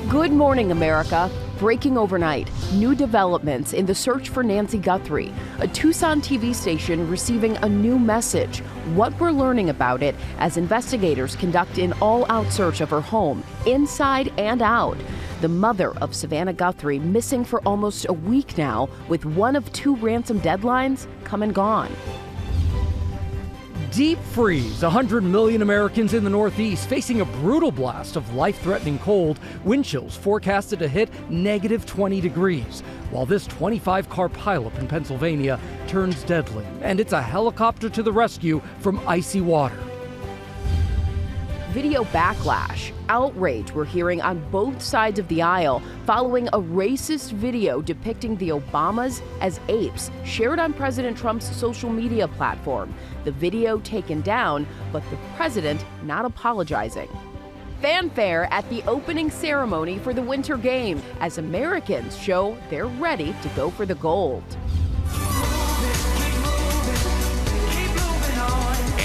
Good morning, America. Breaking overnight, new developments in the search for Nancy Guthrie. A Tucson TV station receiving a new message. What we're learning about it as investigators conduct an all-out search of her home, inside and out. The mother of Savannah Guthrie missing for almost a week now, with one of two ransom deadlines come and gone. Deep freeze. 100 million Americans in the Northeast facing a brutal blast of life-threatening cold. Wind chills forecasted to hit negative 20 degrees, while this 25-car pileup in Pennsylvania turns deadly. And it's a helicopter to the rescue from icy water. Video backlash, outrage we're hearing on both sides of the aisle following a racist video depicting the Obamas as apes shared on President Trump's social media platform. The video taken down, but the president not apologizing. Fanfare at the opening ceremony for the Winter Games as Americans show they're ready to go for the gold.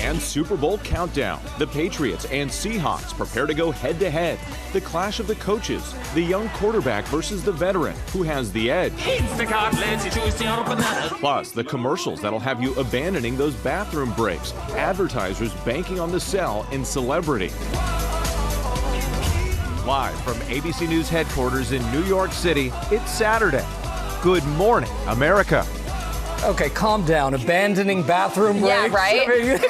And Super Bowl countdown. The Patriots and Seahawks prepare to go head-to-head. The clash of the coaches, the young quarterback versus the veteran. Who has the edge? Plus, the commercials that'll have you abandoning those bathroom breaks. Advertisers banking on the sell in celebrity. Live from ABC News headquarters in New York City, it's Saturday. Good morning, America. Okay, calm down. Abandoning bathroom breaks. Yeah, right?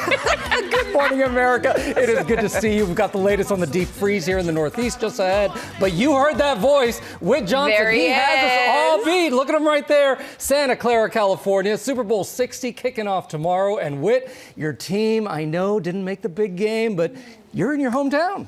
Good morning, America. It is good to see you. We've got the latest on the deep freeze here in the Northeast just ahead. But you heard that voice. Whit Johnson, There he has us all is. beat. Look at him right there. Santa Clara, California. Super Bowl 60 kicking off tomorrow. And Whit, your team, I know, didn't make the big game, but you're in your hometown.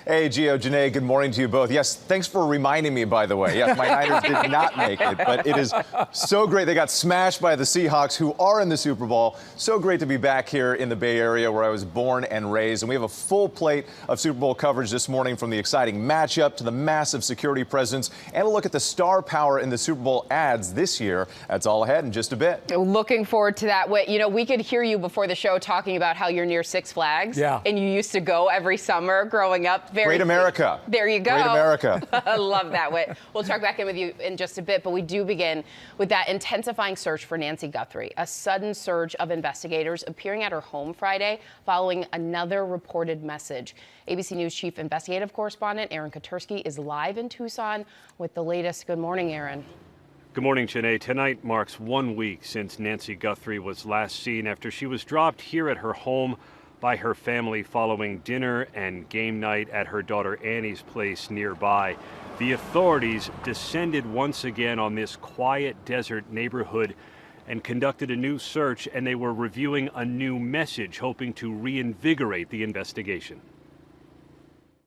Hey, Gio, Janae, good morning to you both. Yes, thanks for reminding me, by the way. Yes, my Niners did not make it, but it is so great. They got smashed by the Seahawks, who are in the Super Bowl. So great to be back here in the Bay Area where I was born and raised. And we have a full plate of Super Bowl coverage this morning, from the exciting matchup to the massive security presence and a look at the star power in the Super Bowl ads this year. That's all ahead in just a bit. Looking forward to that. You know, we could hear you before the show talking about how you're near Six Flags. Yeah. And you used to go every summer growing up. Great America. There you go. Great America. I love that, Whit. We'll check back in with you in just a bit, but we do begin with that intensifying search for Nancy Guthrie. A sudden surge of investigators appearing at her home Friday following another reported message. ABC News chief investigative correspondent Aaron Katersky is live in Tucson with the latest. Good morning, Aaron. Good morning, Janae. Tonight marks 1 week since Nancy Guthrie was last seen after she was dropped here at her home by her family following dinner and game night at her daughter Annie's place nearby. The authorities descended once again on this quiet desert neighborhood and conducted a new search, and they were reviewing a new message, hoping to reinvigorate the investigation.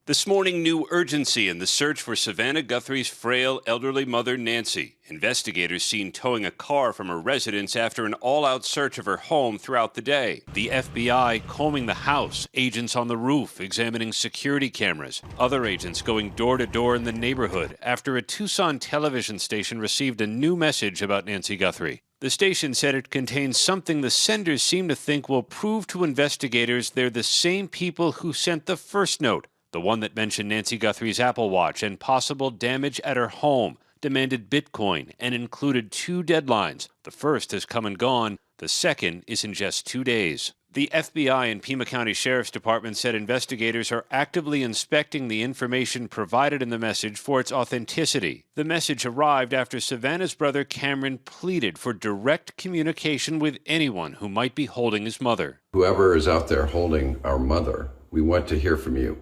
This morning, new urgency in the search for Savannah Guthrie's frail elderly mother, Nancy. Investigators seen towing a car from her residence after an all-out search of her home throughout the day. The FBI combing the house, agents on the roof examining security cameras, other agents going door to door in the neighborhood after a Tucson television station received a new message about Nancy Guthrie. The station said it contains something the senders seem to think will prove to investigators they're the same people who sent the first note. The one that mentioned Nancy Guthrie's Apple Watch and possible damage at her home, demanded Bitcoin, and included two deadlines. The first has come and gone. The second is in just 2 days. The FBI and Pima County Sheriff's Department said investigators are actively inspecting the information provided in the message for its authenticity. The message arrived after Savannah's brother Cameron pleaded for direct communication with anyone who might be holding his mother. Whoever is out there holding our mother, we want to hear from you.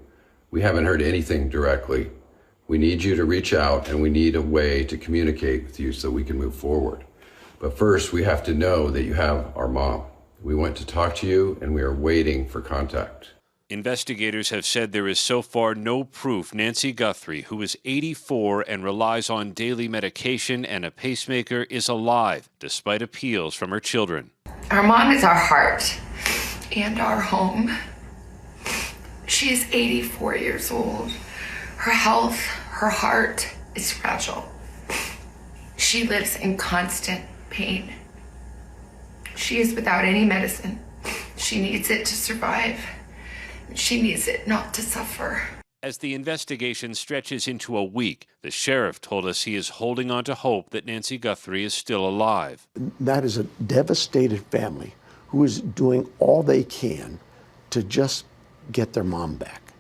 We haven't heard anything directly. We need you to reach out, and we need a way to communicate with you so we can move forward. But first, we have to know that you have our mom. We want to talk to you, and we are waiting for contact. Investigators have said there is so far no proof Nancy Guthrie, who is 84 and relies on daily medication and a pacemaker, is alive, despite appeals from her children. Our mom is our heart and our home. She is 84 years old. Her health, her heart is fragile. She lives in constant pain. She is without any medicine. She needs it to survive. She needs it not to suffer. As the investigation stretches into a week, the sheriff told us he is holding on to hope that Nancy Guthrie is still alive. That is a devastated family who is doing all they can to just get their mom back.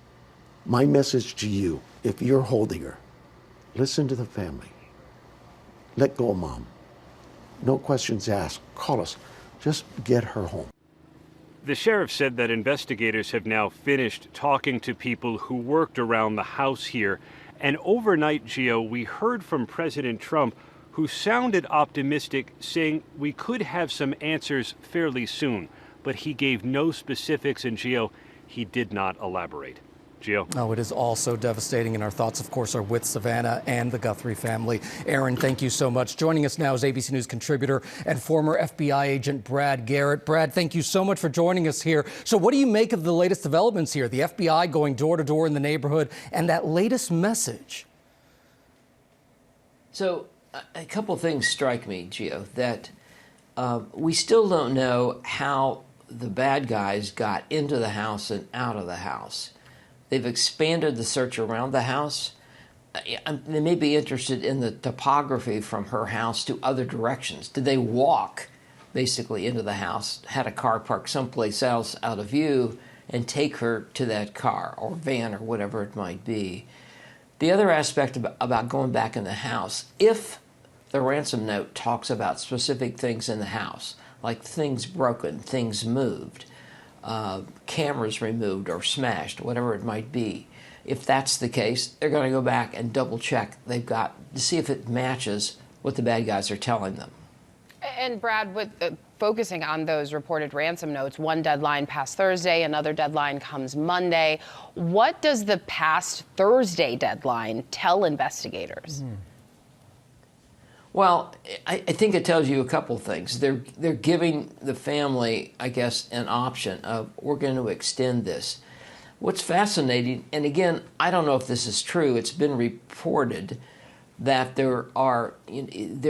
My message to you, if you're holding her, listen to the family. Let go of mom. No questions asked. Call us. Just get her home. The sheriff said that investigators have now finished talking to people who worked around the house here. And overnight, Gio, we heard from President Trump, who sounded optimistic, saying we could have some answers fairly soon. But he gave no specifics, and Gio, he did not elaborate. Gio? Oh, it is all so devastating, and our thoughts, of course, are with Savannah and the Guthrie family. Aaron, thank you so much. Joining us now is ABC News contributor and former FBI agent Brad Garrett. Brad, thank you so much for joining us here. So what do you make of the latest developments here? The FBI going door to door in the neighborhood and that latest message? So a couple of things strike me, Gio, that we still don't know how the bad guys got into the house and out of the house. They've expanded the search around the house. They may be interested in the topography from her house to other directions. Did they walk basically into the house, had a car parked someplace else out of view, and take her to that car or van or whatever it might be? The other aspect about going back in the house, if the ransom note talks about specific things in the house, like things broken, things moved, cameras removed or smashed, whatever it might be. If that's the case, they're going to go back and double check they've got to see if it matches what the bad guys are telling them. And Brad, with focusing on those reported ransom notes, one deadline passed Thursday, another deadline comes Monday. What does the past Thursday deadline tell investigators? Well, I think it tells you a couple things. They're giving the family, I guess, an option of, we're going to extend this. What's fascinating, and again, I don't know if this is true, it's been reported that there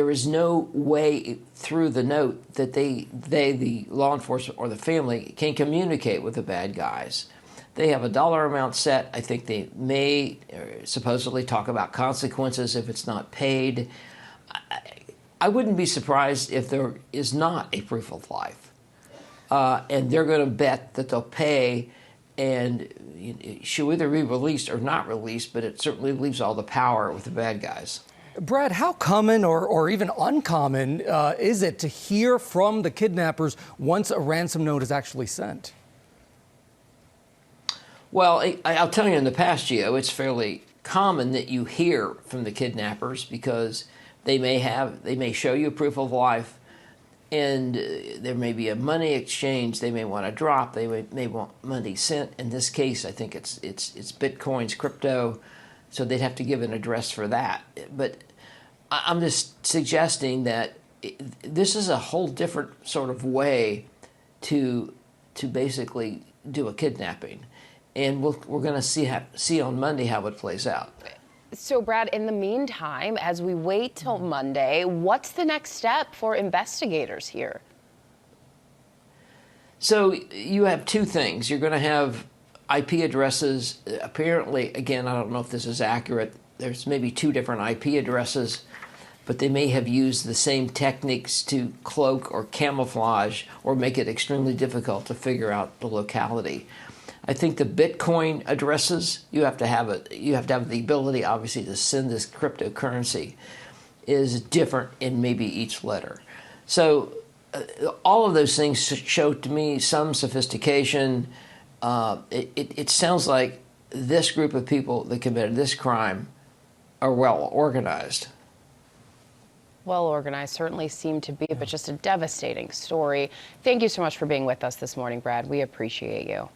is no way through the note that they, the law enforcement or the family, can communicate with the bad guys. They have a dollar amount set. I think they may supposedly talk about consequences if it's not paid. I wouldn't be surprised if there is not a proof of life. And they're going to bet that they'll pay, and she'll either be released or not released, but it certainly leaves all the power with the bad guys. Brad, how common or even uncommon is it to hear from the kidnappers once a ransom note is actually sent? Well, I'll tell you, in the past, Gio, it's fairly common that you hear from the kidnappers because they may show you proof of life, and there may be a money exchange. They may want to drop. They may want money sent. In this case, I think it's Bitcoins, crypto, so they'd have to give an address for that. But I'm just suggesting that this is a whole different sort of way to basically do a kidnapping, and we're going to see on Monday how it plays out. So, Brad, in the meantime, as we wait till Monday, what's the next step for investigators here? So you have two things. You're going to have IP addresses. Apparently, again, I don't know if this is accurate. There's maybe two different IP addresses, but they may have used the same techniques to cloak or camouflage or make it extremely difficult to figure out the locality. I think the Bitcoin addresses, you have to have the ability, obviously, to send this cryptocurrency, is different in maybe each letter. So all of those things show to me some sophistication. It sounds like this group of people that committed this crime are well organized. Well organized, certainly seem to be, but just a devastating story. Thank you so much for being with us this morning, Brad. We appreciate you.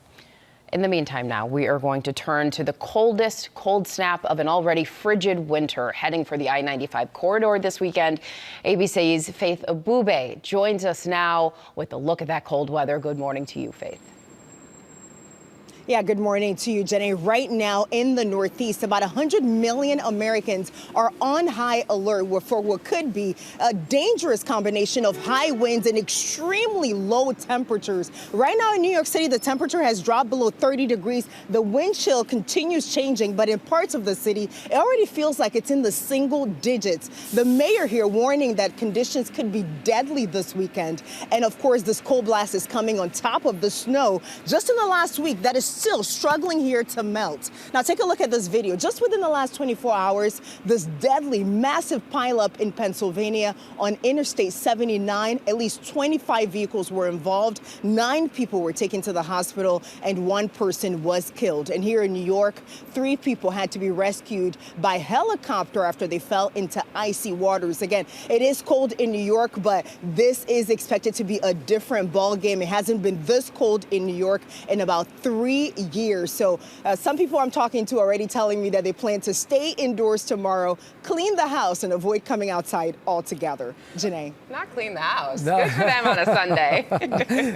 In the meantime now, we are going to turn to the coldest cold snap of an already frigid winter, heading for the I-95 corridor this weekend. ABC's Faith Abube joins us now with a look at that cold weather. Good morning to you, Faith. Yeah, good morning to you, Jenny. Right now in the Northeast, about 100 million Americans are on high alert for what could be a dangerous combination of high winds and extremely low temperatures. Right now in New York City, the temperature has dropped below 30 degrees. The wind chill continues changing, but in parts of the city, it already feels like it's in the single digits. The mayor here warning that conditions could be deadly this weekend. And of course, this cold blast is coming on top of the snow just in the last week that is still struggling here to melt. Now take a look at this video. Just within the last 24 hours, this deadly massive pileup in Pennsylvania on Interstate 79, at least 25 vehicles were involved. 9 people were taken to the hospital and 1 person was killed. And here in New York, 3 people had to be rescued by helicopter after they fell into icy waters. Again, it is cold in New York, but this is expected to be a different ball game. It hasn't been this cold in New York in about 3 years. So some people I'm talking to already telling me that they plan to stay indoors tomorrow, clean the house, and avoid coming outside altogether. Janae. Not clean the house. Good for them on a Sunday.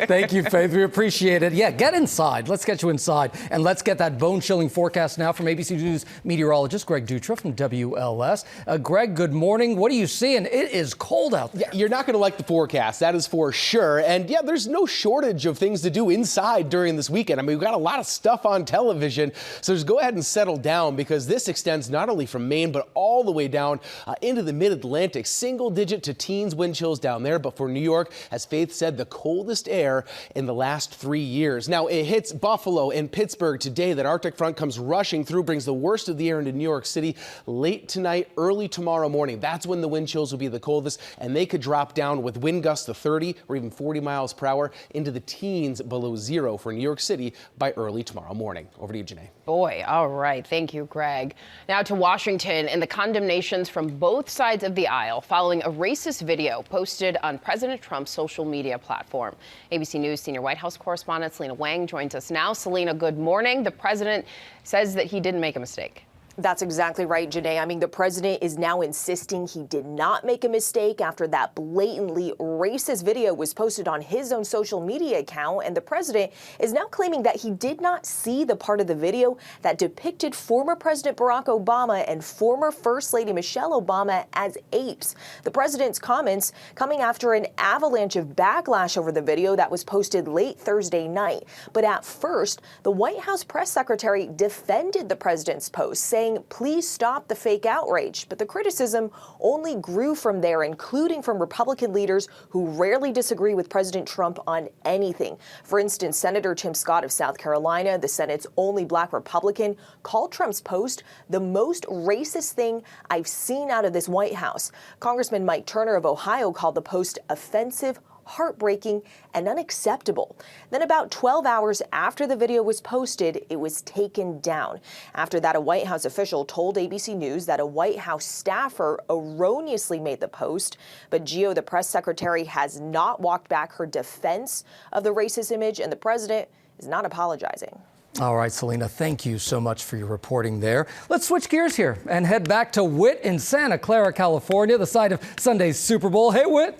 Thank you, Faith. We appreciate it. Yeah, get inside. Let's get you inside. And let's get that bone-chilling forecast now from ABC News meteorologist Greg Dutra from WLS. Greg, good morning. What are you seeing? It is cold out there. Yeah, you're not going to like the forecast. That is for sure. And yeah, there's no shortage of things to do inside during this weekend. I mean, we've got a lot of stuff on television. So just go ahead and settle down because this extends not only from Maine, but all the way down into the mid-Atlantic. Single-digit to teens wind chills down there. But for New York, as Faith said, the coldest air in the last 3 years. Now, it hits Buffalo and Pittsburgh today. That Arctic front comes rushing through, brings the worst of the air into New York City late tonight, early tomorrow morning. That's when the wind chills will be the coldest, and they could drop down with wind gusts to 30 or even 40 miles per hour into the teens below zero for New York City by early tomorrow morning. Over to you, Janae. Boy, all right. Thank you, Greg. Now to Washington and the condemnations from both sides of the aisle following a racist video posted on President Trump's social media platform. ABC News senior White House correspondent Selena Wang joins us now. Selena, good morning. The president says that he didn't make a mistake. That's exactly right, Janae. I mean, the president is now insisting he did not make a mistake after that blatantly racist video was posted on his own social media account. And the president is now claiming that he did not see the part of the video that depicted former President Barack Obama and former First Lady Michelle Obama as apes. The president's comments coming after an avalanche of backlash over the video that was posted late Thursday night. But at first, the White House press secretary defended the president's post, saying, please stop the fake outrage. But the criticism only grew from there, including from Republican leaders who rarely disagree with President Trump on anything. For instance, Senator Tim Scott of South Carolina, the Senate's only black Republican, called Trump's post the most racist thing I've seen out of this White House. Congressman Mike Turner of Ohio called the post offensive, heartbreaking, and unacceptable. Then about 12 hours after the video was posted, it was taken down. After that, a White House official told ABC News that a White House staffer erroneously made the post. But Gio, the press secretary, has not walked back her defense of the racist image, and the president is not apologizing. All right, Selena, thank you so much for your reporting there. Let's switch gears here and head back to Whit in Santa Clara, California, the site of Sunday's Super Bowl. Hey, Whit.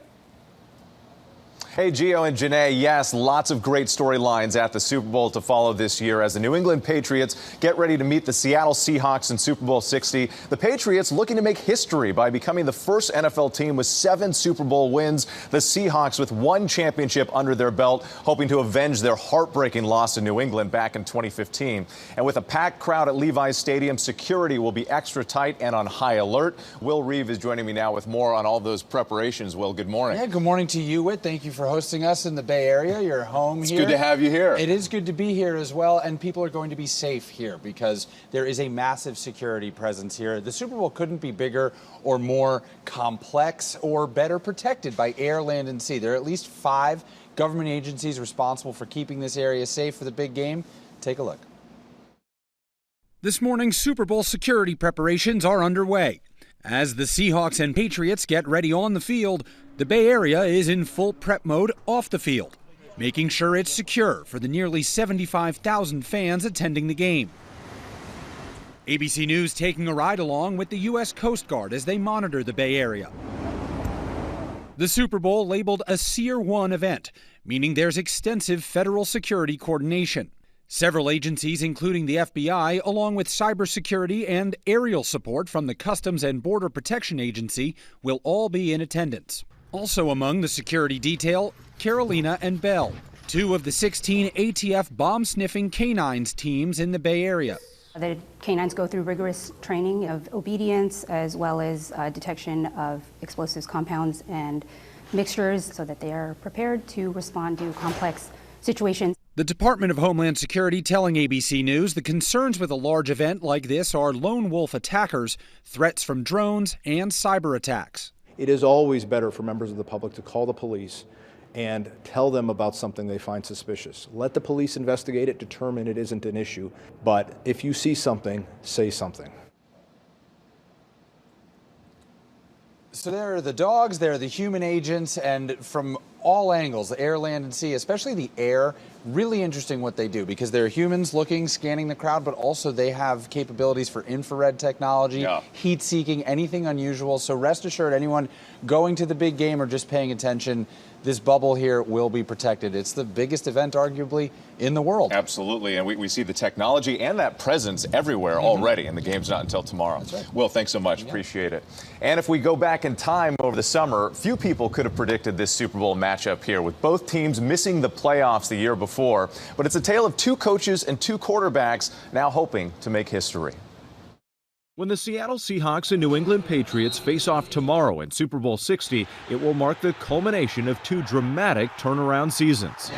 Hey, Gio and Janae, yes, lots of great storylines at the Super Bowl to follow this year as the New England Patriots get ready to meet the Seattle Seahawks in Super Bowl 60. The Patriots looking to make history by becoming the first NFL team with 7 Super Bowl wins. The Seahawks with 1 championship under their belt, hoping to avenge their heartbreaking loss to New England back in 2015. And with a packed crowd at Levi's Stadium, security will be extra tight and on high alert. Will Reeve is joining me now with more on all those preparations. Will, good morning. Yeah, good morning to you, Whit. Thank you for hosting us in the Bay Area. You're home here. It's good to have you here. It is good to be here as well, and people are going to be safe here because there is a massive security presence here. The Super Bowl couldn't be bigger or more complex or better protected by air, land, and sea. There are at least 5 government agencies responsible for keeping this area safe for the big game. Take a look. This morning's Super Bowl security preparations are underway. As the Seahawks and Patriots get ready on the field, the Bay Area is in full prep mode off the field, making sure it's secure for the nearly 75,000 fans attending the game. ABC News taking a ride along with the U.S. Coast Guard as they monitor the Bay Area. The Super Bowl labeled a Tier 1 event, meaning there's extensive federal security coordination. Several agencies, including the FBI, along with cybersecurity and aerial support from the Customs and Border Protection Agency, will all be in attendance. Also among the security detail, Carolina and Belle, 2 of the 16 ATF bomb-sniffing canines teams in the Bay Area. The canines go through rigorous training of obedience as well as detection of explosives, compounds, and mixtures so that they are prepared to respond to complex situations. The Department of Homeland Security telling ABC News the concerns with a large event like this are lone wolf attackers, threats from drones, and cyber attacks. It is always better for members of the public to call the police and tell them about something they find suspicious. Let the police investigate it, determine it isn't an issue. But if you see something, say something. So there are the dogs, there are the human agents, and from all angles, the air, land, and sea, especially the air, really interesting what they do because they're humans looking, scanning the crowd, but also they have capabilities for infrared technology, heat seeking, anything unusual. So rest assured, anyone going to the big game or just paying attention, this bubble here will be protected. It's the biggest event, arguably, in the world. Absolutely, and we see the technology and that presence everywhere already, and the game's not until tomorrow. That's right. Will, thanks so much. Appreciate it. And if we go back in time over the summer, few people could have predicted this Super Bowl matchup here, with both teams missing the playoffs the year before. But it's a tale of 2 coaches and 2 quarterbacks now hoping to make history. When the Seattle Seahawks and New England Patriots face off tomorrow in Super Bowl 60, it will mark the culmination of 2 dramatic turnaround seasons.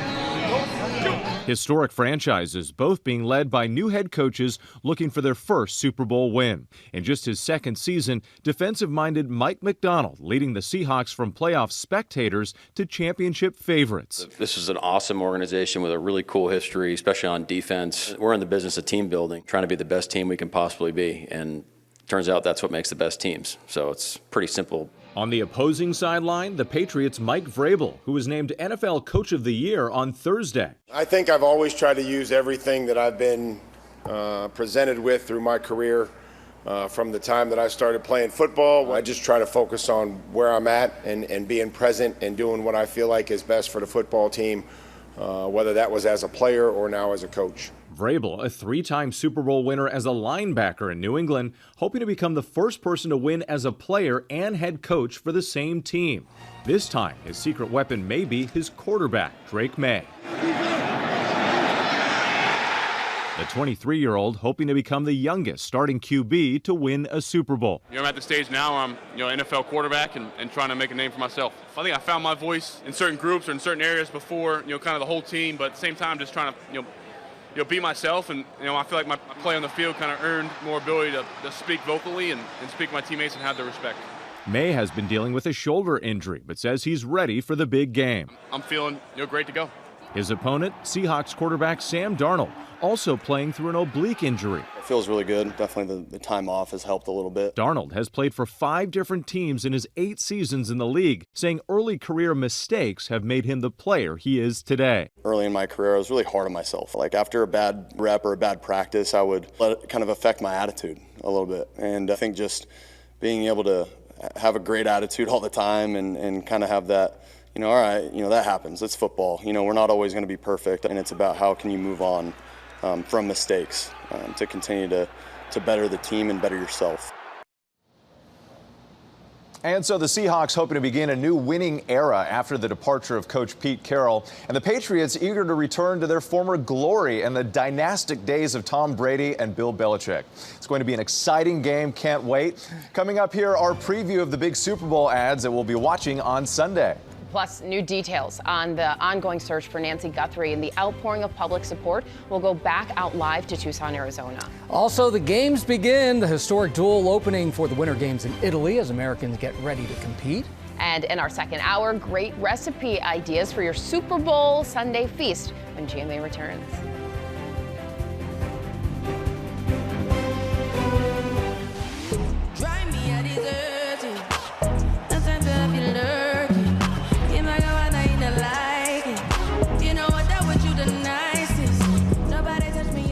Historic franchises, both being led by new head coaches looking for their first Super Bowl win. In just his second season, defensive-minded Mike Macdonald leading the Seahawks from playoff spectators to championship favorites. This is an awesome organization with a really cool history, especially on defense. We're in the business of team building, trying to be the best team we can possibly be, and turns out that's what makes the best teams. So it's pretty simple. On the opposing sideline, the Patriots' Mike Vrabel, who was named NFL Coach of the Year on Thursday. I think I've always tried to use everything that I've been presented with through my career from the time that I started playing football. I just try to focus on where I'm at and being present and doing what I feel like is best for the football team, whether that was as a player or now as a coach. Vrabel, a 3-time Super Bowl winner as a linebacker in New England, hoping to become the first person to win as a player and head coach for the same team. This time, his secret weapon may be his quarterback, Drake May. The 23-year-old hoping to become the youngest starting QB to win a Super Bowl. I'm at the stage now where I'm NFL quarterback and trying to make a name for myself. I think I found my voice in certain groups or in certain areas before, kind of the whole team, but at the same time just trying to, be myself, and I feel like my play on the field kind of earned more ability to speak vocally and speak to my teammates and have their respect. May has been dealing with a shoulder injury, but says he's ready for the big game. I'm feeling great to go. His opponent, Seahawks quarterback Sam Darnold, also playing through an oblique injury. It feels really good. Definitely the time off has helped a little bit. Darnold has played for 5 different teams in his 8 seasons in the league, saying early career mistakes have made him the player he is today. Early in my career, I was really hard on myself. Like after a bad rep or a bad practice, I would let it kind of affect my attitude a little bit. And I think just being able to have a great attitude all the time and kind of have that, all right, that happens. It's football. We're not always going to be perfect, and it's about how can you move on from mistakes to continue to better the team and better yourself. And so the Seahawks hoping to begin a new winning era after the departure of Coach Pete Carroll, and the Patriots eager to return to their former glory and the dynastic days of Tom Brady and Bill Belichick. It's going to be an exciting game. Can't wait. Coming up here, our preview of the big Super Bowl ads that we'll be watching on Sunday. Plus, new details on the ongoing search for Nancy Guthrie and the outpouring of public support. We'll go back out live to Tucson, Arizona. Also, the games begin. The historic dual opening for the Winter Games in Italy as Americans get ready to compete. And in our second hour, great recipe ideas for your Super Bowl Sunday feast when GMA returns.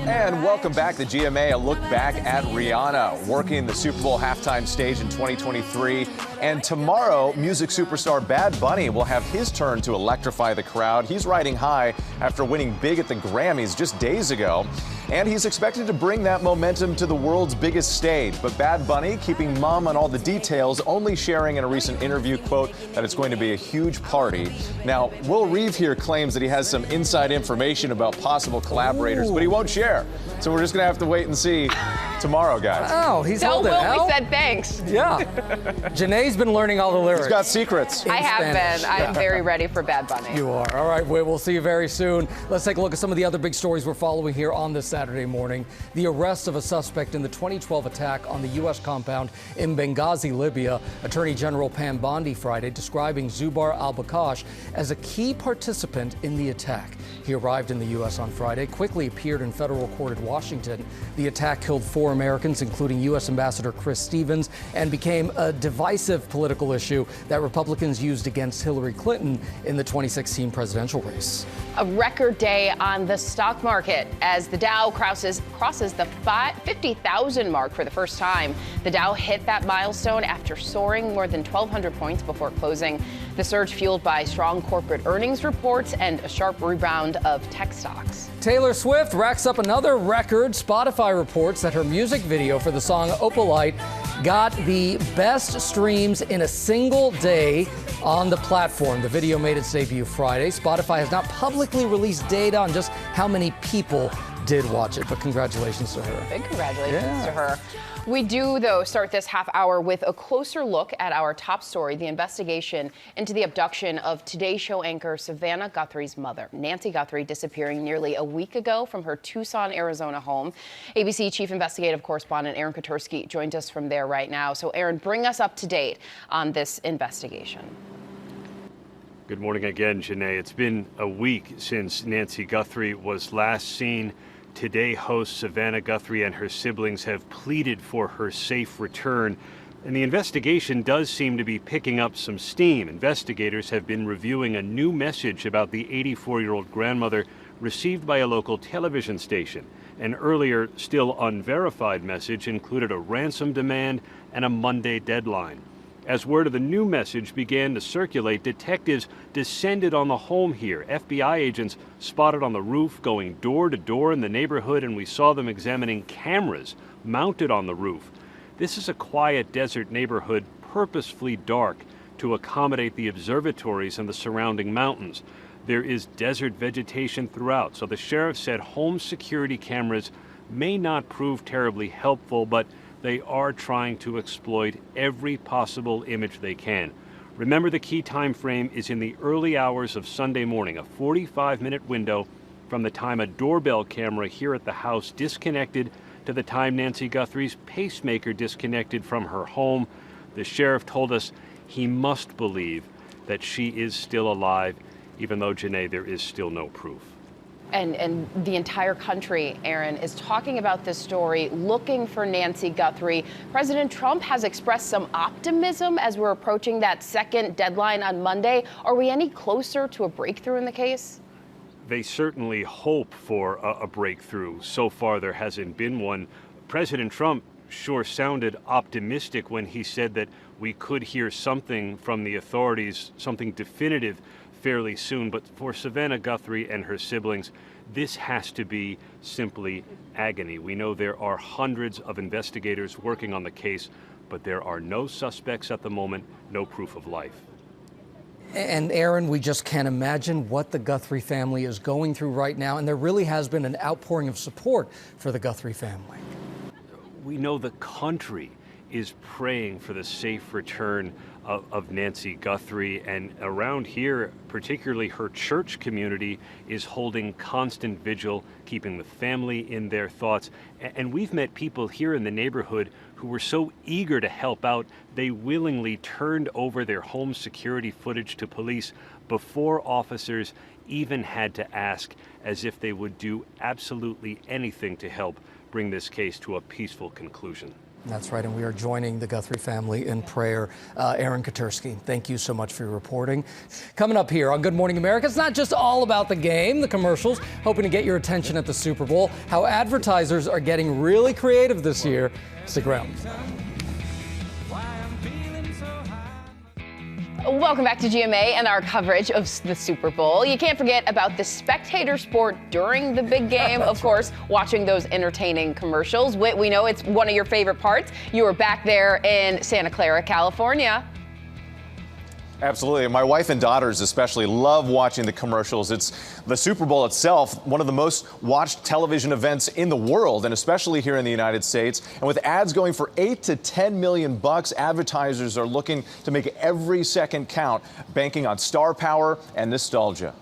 And welcome back to GMA. A look back at Rihanna working the Super Bowl halftime stage in 2023. And tomorrow, music superstar Bad Bunny will have his turn to electrify the crowd. He's riding high after winning big at the Grammys just days ago. And he's expected to bring that momentum to the world's biggest stage. But Bad Bunny keeping mum on all the details, only sharing in a recent interview, quote, that it's going to be a huge party. Now, Will Reeve here claims that he has some inside information about possible collaborators, but he won't share. So we're just going to have to wait and see tomorrow, guys. Oh, he's Tell holding Will out. we said thanks. Yeah. Janae's been learning all the lyrics. He's got secrets. I have been. I'm very ready for Bad Bunny. You are. All right, we'll see you very soon. Let's take a look at some of the other big stories we're following here on this Saturday morning. The arrest of a suspect in the 2012 attack on the U.S. compound in Benghazi, Libya. Attorney General Pam Bondi Friday describing Zubar al-Bakash as a key participant in the attack. He arrived in the U.S. on Friday, quickly appeared in federal court in Washington. The attack killed 4 Americans, including U.S. Ambassador Chris Stevens, and became a divisive political issue that Republicans used against Hillary Clinton in the 2016 presidential race. A record day on the stock market as the Dow crosses the 50,000 mark for the first time. The Dow hit that milestone after soaring more than 1,200 points before closing. The surge fueled by strong corporate earnings reports and a sharp rebound of tech stocks. Taylor Swift racks up another record. Spotify reports that her music video for the song Opalite got the best streams in a single day on the platform. The video made its debut Friday. Spotify has not publicly released data on just how many people did watch it, but congratulations to her. Big congratulations to her. We do, though, start this half hour with a closer look at our top story, the investigation into the abduction of Today Show anchor Santa Guthrie's mother. Nancy Guthrie disappearing nearly a week ago from her Tucson, Arizona home. ABC Chief Investigative Correspondent Aaron Katursky joined us from there right now. So, Aaron, bring us up to date on this investigation. Good morning again, Janae. It's been a week since Nancy Guthrie was last seen. Today, host Santa Guthrie and her siblings have pleaded for her safe return, and the investigation does seem to be picking up some steam. Investigators have been reviewing a new message about the 84-year-old grandmother received by a local television station. An earlier, still unverified message included a ransom demand and a Monday deadline. As word of the new message began to circulate, detectives descended on the home here. FBI agents spotted on the roof, going door to door in the neighborhood, and we saw them examining cameras mounted on the roof. This is a quiet desert neighborhood, purposefully dark to accommodate the observatories and the surrounding mountains. There is desert vegetation throughout, so the sheriff said home security cameras may not prove terribly helpful, but they are trying to exploit every possible image they can. Remember, the key time frame is in the early hours of Sunday morning, a 45-minute window from the time a doorbell camera here at the house disconnected to the time Nancy Guthrie's pacemaker disconnected from her home. The sheriff told us he must believe that she is still alive, even though, Janae, there is still no proof. And the entire country, Aaron, is talking about this story, looking for Nancy Guthrie. President Trump has expressed some optimism as we're approaching that second deadline on Monday. Are we any closer to a breakthrough in the case? They certainly hope for a breakthrough. So far, there hasn't been one. President Trump sure sounded optimistic when he said that we could hear something from the authorities, something definitive, fairly soon. But for Santa Guthrie and her siblings, this has to be simply agony. We know there are hundreds of investigators working on the case, but there are no suspects at the moment, no proof of life. And Aaron, we just can't imagine what the Guthrie family is going through right now, and there really has been an outpouring of support for the Guthrie family. We know the country is praying for the safe return of Nancy Guthrie, and around here, particularly her church community, is holding constant vigil, keeping the family in their thoughts. And we've met people here in the neighborhood who were so eager to help out, they willingly turned over their home security footage to police before officers even had to ask, as if they would do absolutely anything to help bring this case to a peaceful conclusion. That's right, and we are joining the Guthrie family in prayer. Aaron Katursky, thank you so much for your reporting. Coming up here on Good Morning America, it's not just all about the game, the commercials, hoping to get your attention at the Super Bowl, how advertisers are getting really creative this year. Stick around. Welcome back to GMA and our coverage of the Super Bowl. You can't forget about the spectator sport during the big game. Of course, watching those entertaining commercials. Whit, we know it's one of your favorite parts. You were back there in Santa Clara, California. Absolutely. My wife and daughters especially love watching the commercials. It's the Super Bowl itself, one of the most watched television events in the world, and especially here in the United States. And with ads going for $8 to $10 million, advertisers are looking to make every second count, banking on star power and nostalgia.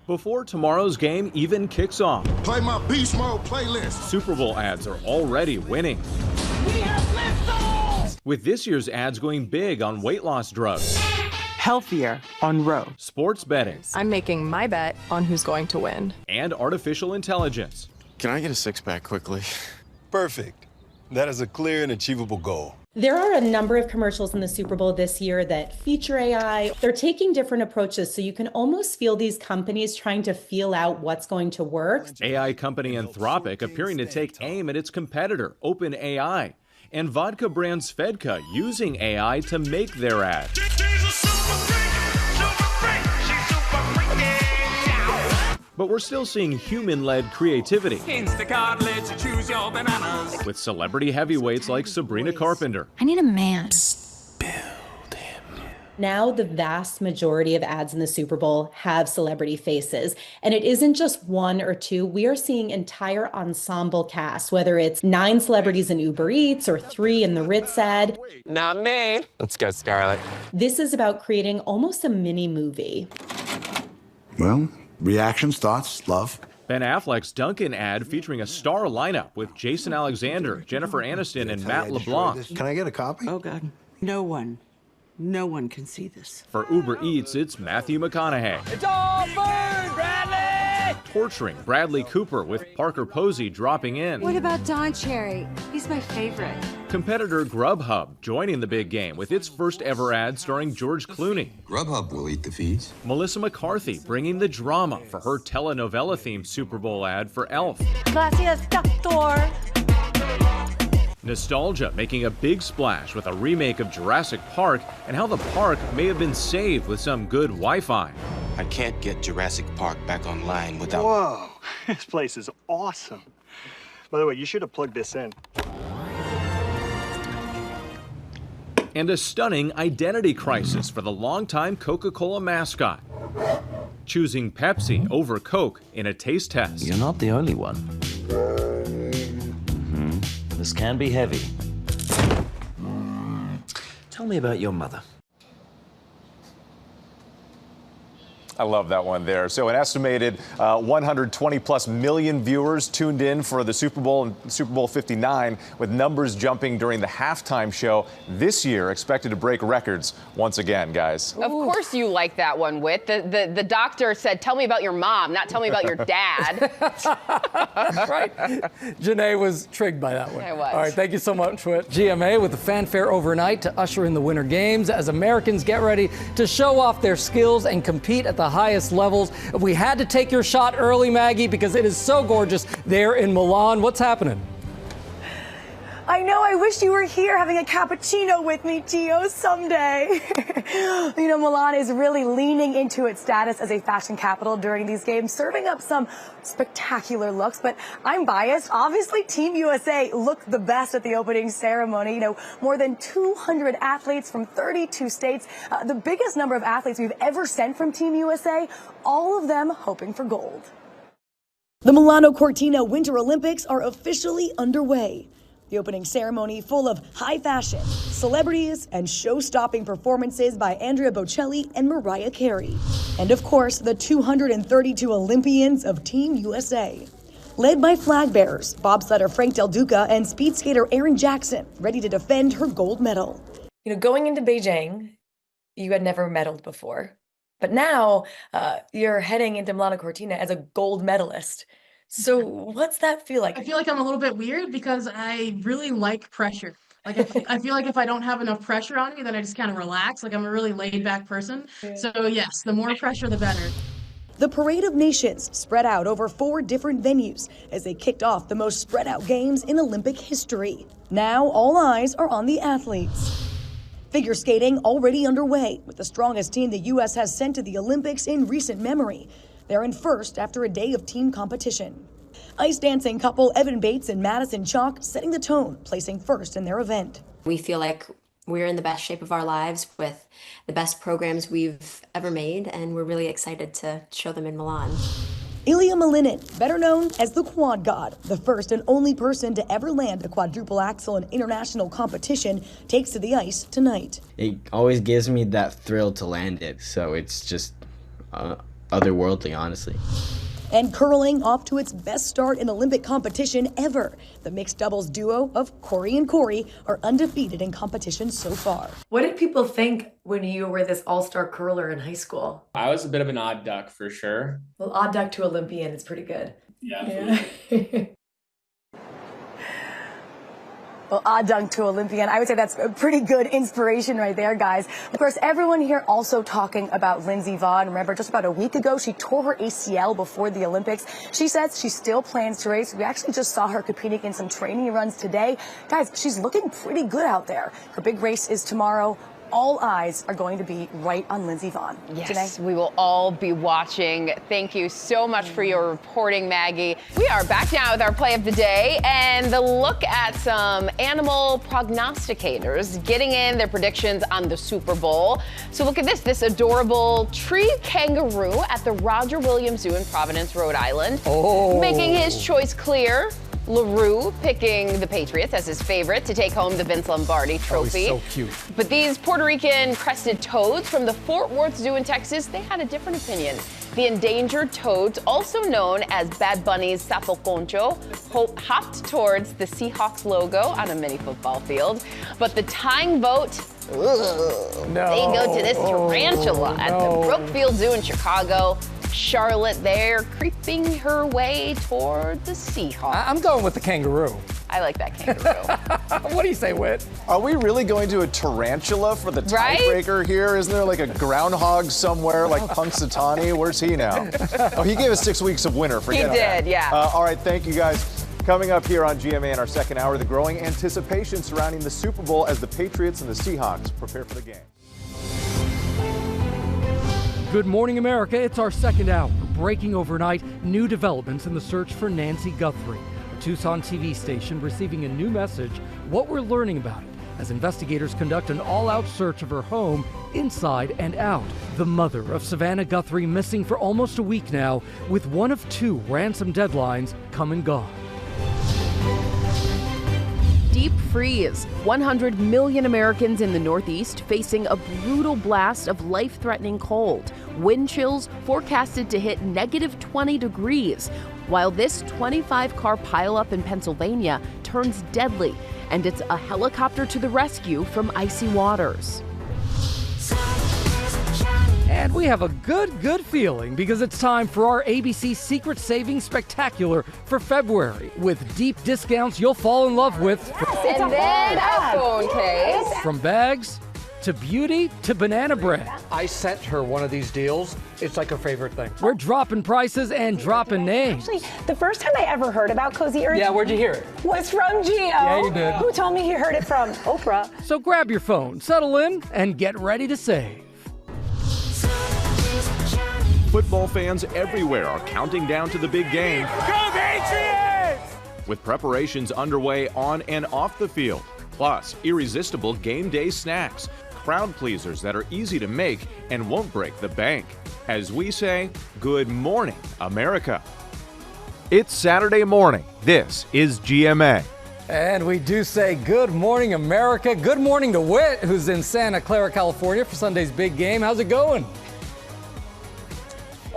Before tomorrow's game even kicks off, Play my Beast Mode playlist. Super Bowl ads are already winning. We have liftoff! With this year's ads going big on weight loss drugs, healthier on Roe, sports betting, I'm making my bet on who's going to win, and artificial intelligence. Can I get a six-pack quickly? Perfect. That is a clear and achievable goal. There are a number of commercials in the Super Bowl this year that feature AI. They're taking different approaches, so you can almost feel these companies trying to feel out what's going to work. AI company Anthropic appearing to take aim at its competitor, OpenAI. And vodka brand Svedka using AI to make their ad. But we're still seeing human-led creativity. Instacart lets you choose your bananas. With celebrity heavyweights like Sabrina Carpenter. I need a man. Now the vast majority of ads in the Super Bowl have celebrity faces. And it isn't just one or two. We are seeing entire ensemble casts, whether it's 9 celebrities in Uber Eats or 3 in the Ritz ad. Not me. Let's go, Scarlett. This is about creating almost a mini movie. Well, reactions, thoughts, love. Ben Affleck's Dunkin' ad featuring a star lineup with Jason Alexander, Jennifer Aniston, and Matt LeBlanc. Can I get a copy? Oh, God. No one can see this. For Uber Eats, it's Matthew McConaughey. It's all food, Bradley! Torturing Bradley Cooper with Parker Posey dropping in. What about Don Cherry? He's my favorite. Competitor Grubhub joining the big game with its first ever ad starring George Clooney. Grubhub will eat the feeds. Melissa McCarthy bringing the drama for her telenovela-themed Super Bowl ad for Elf. Gracias, doctor. Nostalgia making a big splash with a remake of Jurassic Park and how the park may have been saved with some good Wi-Fi. I can't get Jurassic Park back online without... Whoa, this place is awesome. By the way, you should have plugged this in. And a stunning identity crisis for the longtime Coca-Cola mascot. Choosing Pepsi over Coke in a taste test. You're not the only one. This can be heavy. Tell me about your mother. I love that one there. So an estimated 120 plus million viewers tuned in for the Super Bowl and Super Bowl 59, with numbers jumping during the halftime show this year, expected to break records once again, guys. Of course you like that one, Whit. The doctor said, tell me about your mom, not tell me about your dad. Right. Janae was trigged by that one. I was. All right, thank you so much, Whit. GMA with the fanfare overnight to usher in the Winter Games as Americans get ready to show off their skills and compete at the highest levels. We had to take your shot early, Maggie, because it is so gorgeous there in Milan. What's happening? I know, I wish you were here having a cappuccino with me, Gio, someday. You know, Milan is really leaning into its status as a fashion capital during these games, serving up some spectacular looks, but I'm biased. Obviously, Team USA looked the best at the opening ceremony. You know, more than 200 athletes from 32 states, the biggest number of athletes we've ever sent from Team USA, all of them hoping for gold. The Milano Cortina Winter Olympics are officially underway. The opening ceremony full of high fashion, celebrities, and show-stopping performances by Andrea Bocelli and Mariah Carey. And of course, the 232 Olympians of Team USA. Led by flag bearers, bobsledder Frank Del Duca and speed skater Erin Jackson, ready to defend her gold medal. You know, going into Beijing, you had never medaled before. But now you're heading into Milano Cortina as a gold medalist. So what's that feel like? I feel like I'm a little bit weird because I really like pressure. Like I feel like if I don't have enough pressure on me, then I just kind of relax. Like I'm a really laid back person. So yes, the more pressure, the better. The Parade of Nations spread out over 4 different venues as they kicked off the most spread out games in Olympic history. Now all eyes are on the athletes. Figure skating already underway with the strongest team the U.S. has sent to the Olympics in recent memory. They're in first after a day of team competition. Ice dancing couple Evan Bates and Madison Chalk setting the tone, placing first in their event. We feel like we're in the best shape of our lives with the best programs we've ever made, and we're really excited to show them in Milan. Ilya Malinin, better known as the Quad God, the first and only person to ever land a quadruple axel in international competition, takes to the ice tonight. It always gives me that thrill to land it, so it's just otherworldly, honestly. And curling off to its best start in Olympic competition ever. The mixed doubles duo of Corey and Corey are undefeated in competition so far. What did people think when you were this all-star curler in high school? I was a bit of an odd duck for sure. Well, odd duck to Olympian is pretty good. Yeah. Well, odd dunk to Olympian. I would say that's a pretty good inspiration right there, guys. Of course, everyone here also talking about Lindsey Vonn. Remember, just about a week ago, she tore her ACL before the Olympics. She says she still plans to race. We actually just saw her competing in some training runs today. Guys, she's looking pretty good out there. Her big race is tomorrow. All eyes are going to be right on Lindsey Vonn. Yes, we will all be watching. Thank you so much for your reporting, Maggie. We are back now with our play of the day and the look at some animal prognosticators getting in their predictions on the Super Bowl. So look at this adorable tree kangaroo at the Roger Williams Zoo in Providence, Rhode Island. Making his choice clear. LaRue picking the Patriots as his favorite to take home the Vince Lombardi trophy. Oh, he's so cute. But these Puerto Rican crested toads from the Fort Worth Zoo in Texas, they had a different opinion. The endangered toads, also known as Bad Bunny's Sapo Concho, hopped towards the Seahawks logo on a mini football field. But the tying vote, they go to this tarantula at the Brookfield Zoo in Chicago. Charlotte there, creeping her way toward the Seahawks. I'm going with the kangaroo. I like that kangaroo. What do you say, Whit? Are we really going to a tarantula for the tiebreaker here? Isn't there like a groundhog somewhere, like Punxsutawney? Where's he now? Oh, he gave us 6 weeks of winter. Forget He that. did, yeah. All right, thank you guys. Coming up here on GMA in our second hour, the growing anticipation surrounding the Super Bowl as the Patriots and the Seahawks prepare for the game. Good morning, America. It's our second hour. Breaking overnight, new developments in the search for Nancy Guthrie, a Tucson TV station receiving a new message, what we're learning about it, as investigators conduct an all-out search of her home, inside and out. The mother of Savannah Guthrie missing for almost a week now, with one of 2 ransom deadlines come and gone. Deep freeze. 100 million Americans in the Northeast facing a brutal blast of life-threatening cold. Wind chills forecasted to hit -20 degrees, while this 25-car pileup in Pennsylvania turns deadly, and it's a helicopter to the rescue from icy waters. And we have a good feeling because it's time for our ABC Secret Savings Spectacular for February with deep discounts you'll fall in love with. And then a phone case. From bags to beauty to banana bread. I sent her one of these deals. It's like her favorite thing. We're dropping prices and dropping names. Actually, the first time I ever heard about Cozy Earth. Yeah, where'd you hear it? Was from Gio. Yeah, you did. Who told me he heard it from Oprah. So grab your phone, settle in, and get ready to save. Football fans everywhere are counting down to the big game. Go Patriots! With preparations underway on and off the field. Plus, irresistible game day snacks, crowd pleasers that are easy to make and won't break the bank. As we say, good morning, America. It's Saturday morning. This is GMA. And we do say good morning, America. Good morning to Whit, who's in Santa Clara, California for Sunday's big game. How's it going?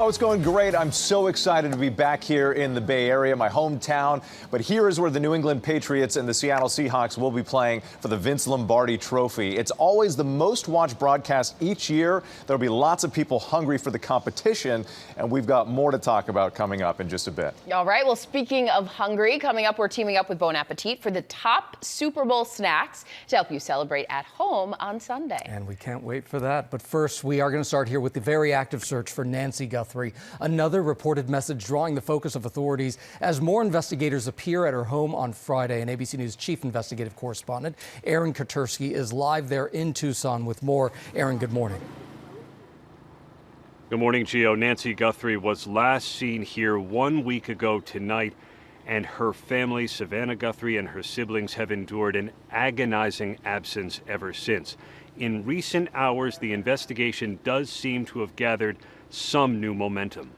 Oh, it's going great. I'm so excited to be back here in the Bay Area, my hometown. But here is where the New England Patriots and the Seattle Seahawks will be playing for the Vince Lombardi Trophy. It's always the most watched broadcast each year. There'll be lots of people hungry for the competition, and we've got more to talk about coming up in just a bit. All right. Well, speaking of hungry, coming up, we're teaming up with Bon Appetit for the top Super Bowl snacks to help you celebrate at home on Sunday. And we can't wait for that. But first, we are going to start here with the very active search for Nancy Guthrie. Another reported message drawing the focus of authorities as more investigators appear at her home on Friday. And ABC News chief investigative correspondent Aaron Katersky is live there in Tucson with more. Aaron, good morning. Good morning, Gio. Nancy Guthrie was last seen here 1 week ago tonight, and her family, Savannah Guthrie, and her siblings have endured an agonizing absence ever since. In recent hours, the investigation does seem to have gathered some new momentum.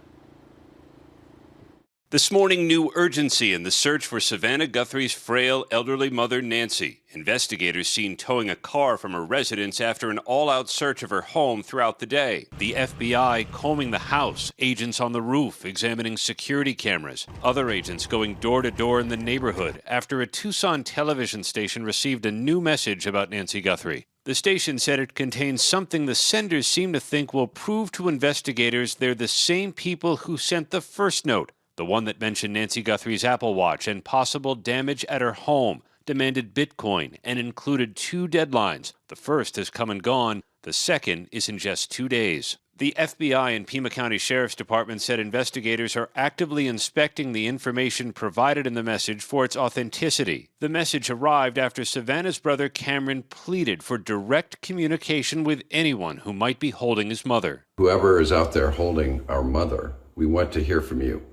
This morning, new urgency in the search for Savannah Guthrie's frail elderly mother, Nancy. Investigators seen towing a car from her residence after an all-out search of her home throughout the day. The FBI combing the house, agents on the roof examining security cameras, other agents going door to door in the neighborhood after a Tucson television station received a new message about Nancy Guthrie. The station said it contains something the senders seem to think will prove to investigators they're the same people who sent the first note, the one that mentioned Nancy Guthrie's Apple Watch and possible damage at her home, demanded Bitcoin, and included 2 deadlines. The first has come and gone. The second is in just 2 days. The FBI and Pima County Sheriff's Department said investigators are actively inspecting the information provided in the message for its authenticity. The message arrived after Savannah's brother Cameron pleaded for direct communication with anyone who might be holding his mother. Whoever is out there holding our mother, we want to hear from you.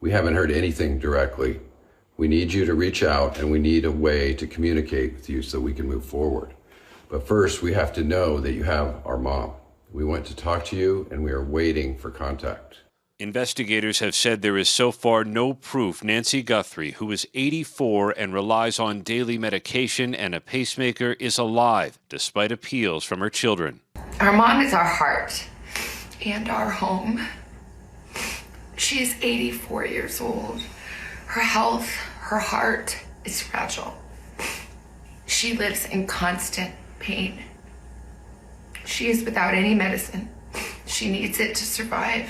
We haven't heard anything directly. We need you to reach out, and we need a way to communicate with you so we can move forward. But first, we have to know that you have our mom. We want to talk to you, and we are waiting for contact. Investigators have said there is so far no proof Nancy Guthrie, who is 84 and relies on daily medication and a pacemaker, is alive, despite appeals from her children. Our mom is our heart and our home. She's 84 years old. Her health, her heart is fragile. She lives in constant pain. She is without any medicine. She needs it to survive.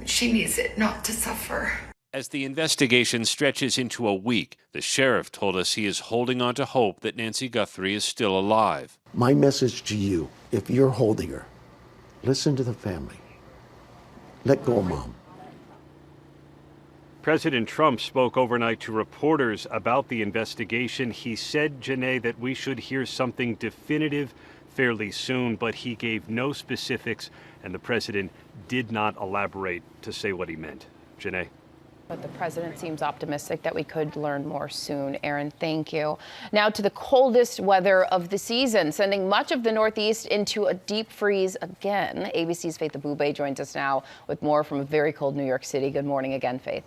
She needs it not to suffer. As the investigation stretches into a week, the sheriff told us he is holding on to hope that Nancy Guthrie is still alive. My message to you, if you're holding her, listen to the family. Let go of Mom. President Trump spoke overnight to reporters about the investigation. He said, Janae, that we should hear something definitive fairly soon, but he gave no specifics, and the president did not elaborate to say what he meant. Janae? But the president seems optimistic that we could learn more soon. Aaron, thank you. Now to the coldest weather of the season, sending much of the Northeast into a deep freeze again. ABC's Faith Abube joins us now with more from a very cold New York City. Good morning again, Faith.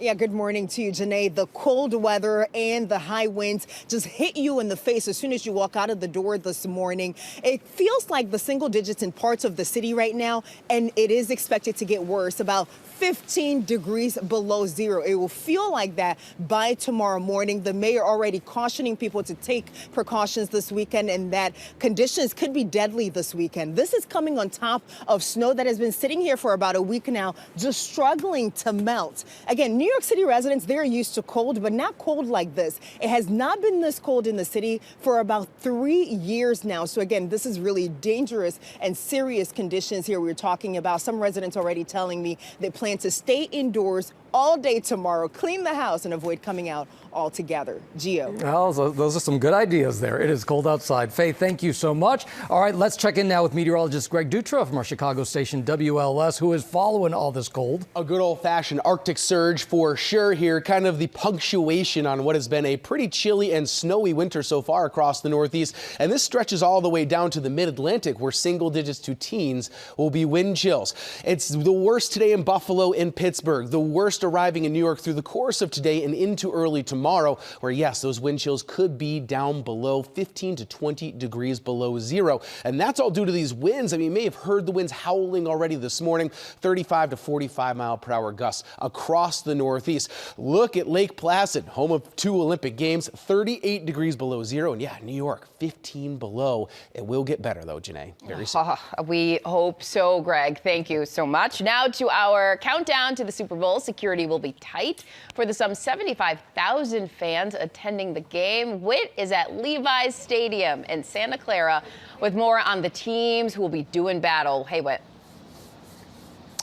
Yeah, good morning to you, Janae. The cold weather and the high winds just hit you in the face as soon as you walk out of the door this morning. It feels like the single digits in parts of the city right now, and it is expected to get worse. About 15 degrees below zero. It will feel like that by tomorrow morning. The mayor already cautioning people to take precautions this weekend and that conditions could be deadly this weekend. This is coming on top of snow that has been sitting here for about a week now, just struggling to melt. Again, New York City residents, they're used to cold, but not cold like this. It has not been this cold in the city for about 3 years now. So again, this is really dangerous and serious conditions here we're talking about. Some residents already telling me they plan to stay indoors all day tomorrow, clean the house, and avoid coming out altogether. Gio. Well, those are some good ideas there. It is cold outside. Faith, thank you so much. All right, let's check in now with meteorologist Greg Dutra from our Chicago station WLS, who is following all this cold. A good old-fashioned Arctic surge for sure here, kind of the punctuation on what has been a pretty chilly and snowy winter so far across the Northeast. And this stretches all the way down to the mid-Atlantic, where single digits to teens will be wind chills. It's the worst today in Buffalo, in Pittsburgh, the worst first arriving in New York through the course of today and into early tomorrow, where yes, those wind chills could be down below 15 to 20 degrees below zero. And that's all due to these winds. I mean, you may have heard the winds howling already this morning, 35 to 45 mile per hour gusts across the Northeast. Look at Lake Placid, home of 2 Olympic Games, 38 degrees below zero. And yeah, New York, 15 below. It will get better though, Janae, very soon. We hope so, Greg. Thank you so much. Now to our countdown to the Super Bowl. Security will be tight for the some 75,000 fans attending the game. Whit is at Levi's Stadium in Santa Clara with more on the teams who will be doing battle. Hey, Whit.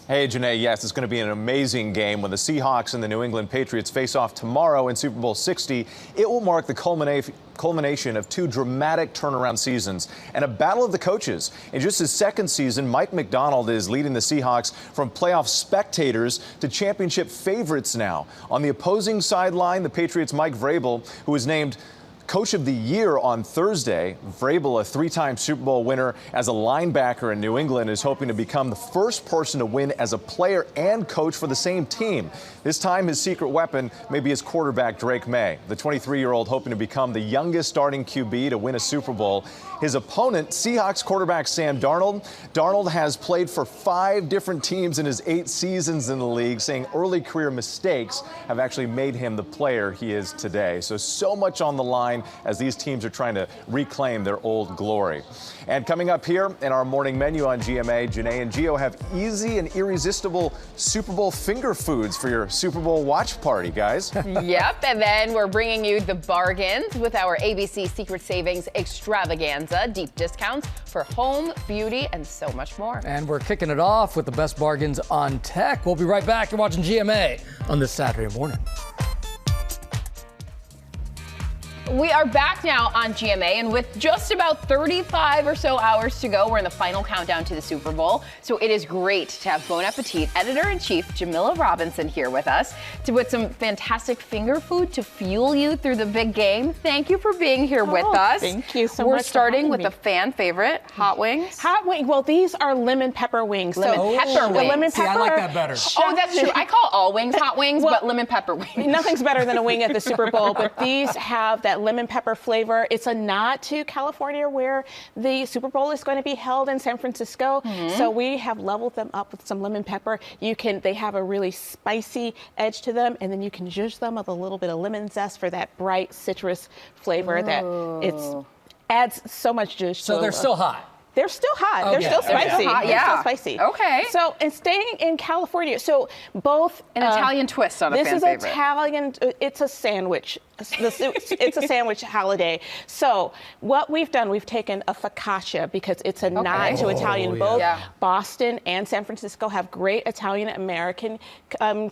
Hey, Janae, yes, it's going to be an amazing game. When the Seahawks and the New England Patriots face off tomorrow in Super Bowl 60, it will mark the culmination of 2 dramatic turnaround seasons and a battle of the coaches. In just his second season, Mike Macdonald is leading the Seahawks from playoff spectators to championship favorites now. On the opposing sideline, the Patriots' Mike Vrabel, who was named Coach of the Year on Thursday. Vrabel, a 3-time Super Bowl winner as a linebacker in New England, is hoping to become the first person to win as a player and coach for the same team. This time, his secret weapon may be his quarterback, Drake May, the 23-year-old hoping to become the youngest starting QB to win a Super Bowl. His opponent, Seahawks quarterback Sam Darnold. Darnold has played for 5 different teams in his 8 seasons in the league, saying early career mistakes have actually made him the player he is today. So much on the line as these teams are trying to reclaim their old glory. And coming up here in our morning menu on GMA, Janae and Gio have easy and irresistible Super Bowl finger foods for your Super Bowl watch party, guys. Yep, and then we're bringing you the bargains with our ABC Secret Savings Extravaganza, deep discounts for home, beauty, and so much more. And we're kicking it off with the best bargains on tech. We'll be right back. You're watching GMA on this Saturday morning. We are back now on GMA, and with just about 35 or so hours to go, we're in the final countdown to the Super Bowl. So it is great to have Bon Appetit Editor-in-Chief Jamila Robinson here with us with some fantastic finger food to fuel you through the big game. Thank you for being here with us. Thank you so much. We're starting with the fan favorite, hot wings. Hot wing. Well, these are lemon pepper wings. Lemon pepper wings. Lemon pepper. See, I like that better. Oh, that's true. I call all wings hot wings, but lemon pepper wings. Nothing's better than a wing at the Super Bowl, but these have that lemon pepper flavor. It's a nod to California, where the Super Bowl is going to be held in San Francisco. So we have leveled them up with some lemon pepper. They have a really spicy edge to them, and then you can zhuzh them with a little bit of lemon zest for that bright citrus flavor that adds so much zhuzh. So they're still hot. They're still hot. Okay. They're still spicy. They're still hot, They're still spicy. Okay. So, and staying in California, so both an Italian twist on a fan favorite. This is Italian. It's a sandwich. It's a sandwich holiday. So what we've done, we've taken a focaccia because it's a nod to Italian. Both Boston and San Francisco have great Italian American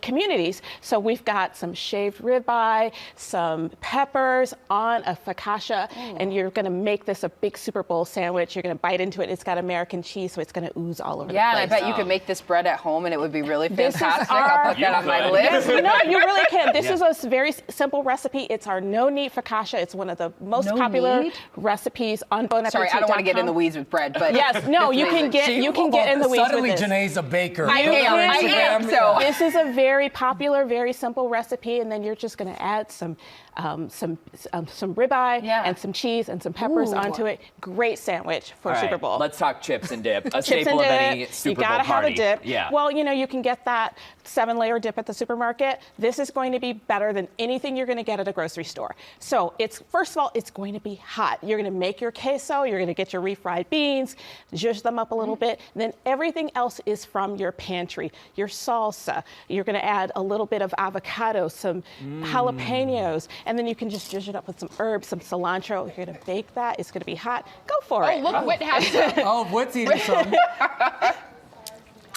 communities. So we've got some shaved ribeye, some peppers on a focaccia, and you're going to make this a big Super Bowl sandwich. You're going to bite into it. It's got American cheese, so it's going to ooze all over the place. Yeah, and I bet you could make this bread at home, and it would be really fantastic. I'll put that on my list. No, you really can. This is a very simple recipe. It's our no-knead focaccia. It's one of the most popular recipes on Bon Appetit. Sorry, I don't want to get in the weeds with bread, but yes, no, you can get in the weeds with this. Suddenly, Janae's a baker. I am. So this is a very popular, very simple recipe, and then you're just going to add some ribeye and some cheese and some peppers onto it. Great sandwich for Super Bowl. Let's talk chips and dip. A Chips staple and of any dip. Super You Bowl gotta party. have a dip. Yeah. Well, you can get that 7-layer dip at the supermarket. This is going to be better than anything you're going to get at a grocery store. So first of all, it's going to be hot. You're going to make your queso. You're going to get your refried beans, zhuzh them up a little bit. And then everything else is from your pantry. Your salsa. You're going to add a little bit of avocado, some jalapenos, and then you can just zhuzh it up with some herbs, some cilantro. You're going to bake that. It's going to be hot. Go for it. Oh, look, Whit has some. Whit's eating some.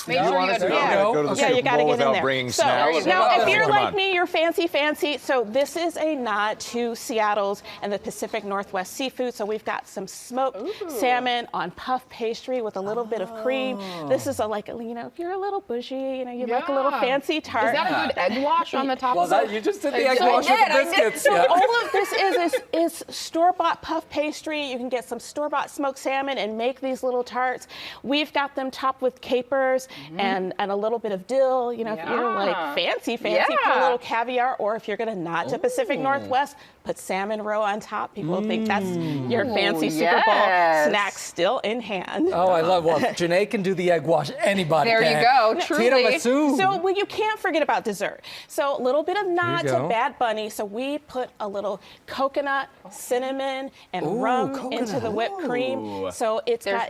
Make sure you go to the Super you got to Bowl get in without there. bringing So snacks. now, if you're like me, you're fancy. So this is a nod to Seattle's and the Pacific Northwest seafood. So we've got some smoked salmon on puff pastry with a little bit of cream. This is if you're a little bougie, you like a little fancy tart. Is that a good egg wash on the top of it? You just did the egg wash with the biscuits. So all of this is store-bought puff pastry. You can get some store-bought smoked salmon and make these little tarts. We've got them topped with capers and a little bit of dill. You know, if you're like fancy, put a little caviar, or if you're going to nod to Pacific Northwest, put salmon roe on top. People think that's your fancy Super Bowl snack still in hand. Oh, I love Janae can do the egg wash. Anybody There can. you go. Truly. Tiramisu. So well, you can't forget about dessert. So a little bit of nod to Bad Bunny. So we put a little coconut, cinnamon, and rum into the whipped cream. So it's there's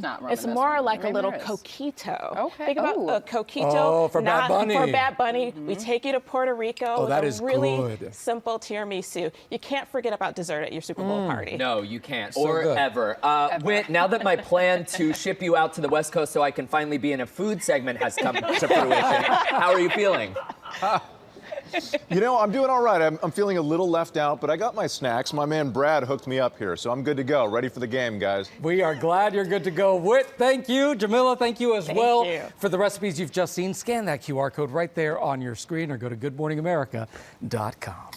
not rum. It's more like a little coquito. Okay. Think about a coquito. for Bad Bunny. For Bad Bunny. We take you to Puerto Rico with that a is really good. simple tiramisu. You can't forget about dessert at your Super Bowl party. No, you can't. So or good. ever. Whit, now that my plan to ship you out to the West Coast so I can finally be in a food segment has come to fruition, how are you feeling? You know, I'm doing all right. I'm feeling a little left out, but I got my snacks. My man Brad hooked me up here, so I'm good to go. Ready for the game, guys. We are glad you're good to go. Whit, thank you. Jamila, thank you as well. For the recipes you've just seen, scan that QR code right there on your screen or go to goodmorningamerica.com.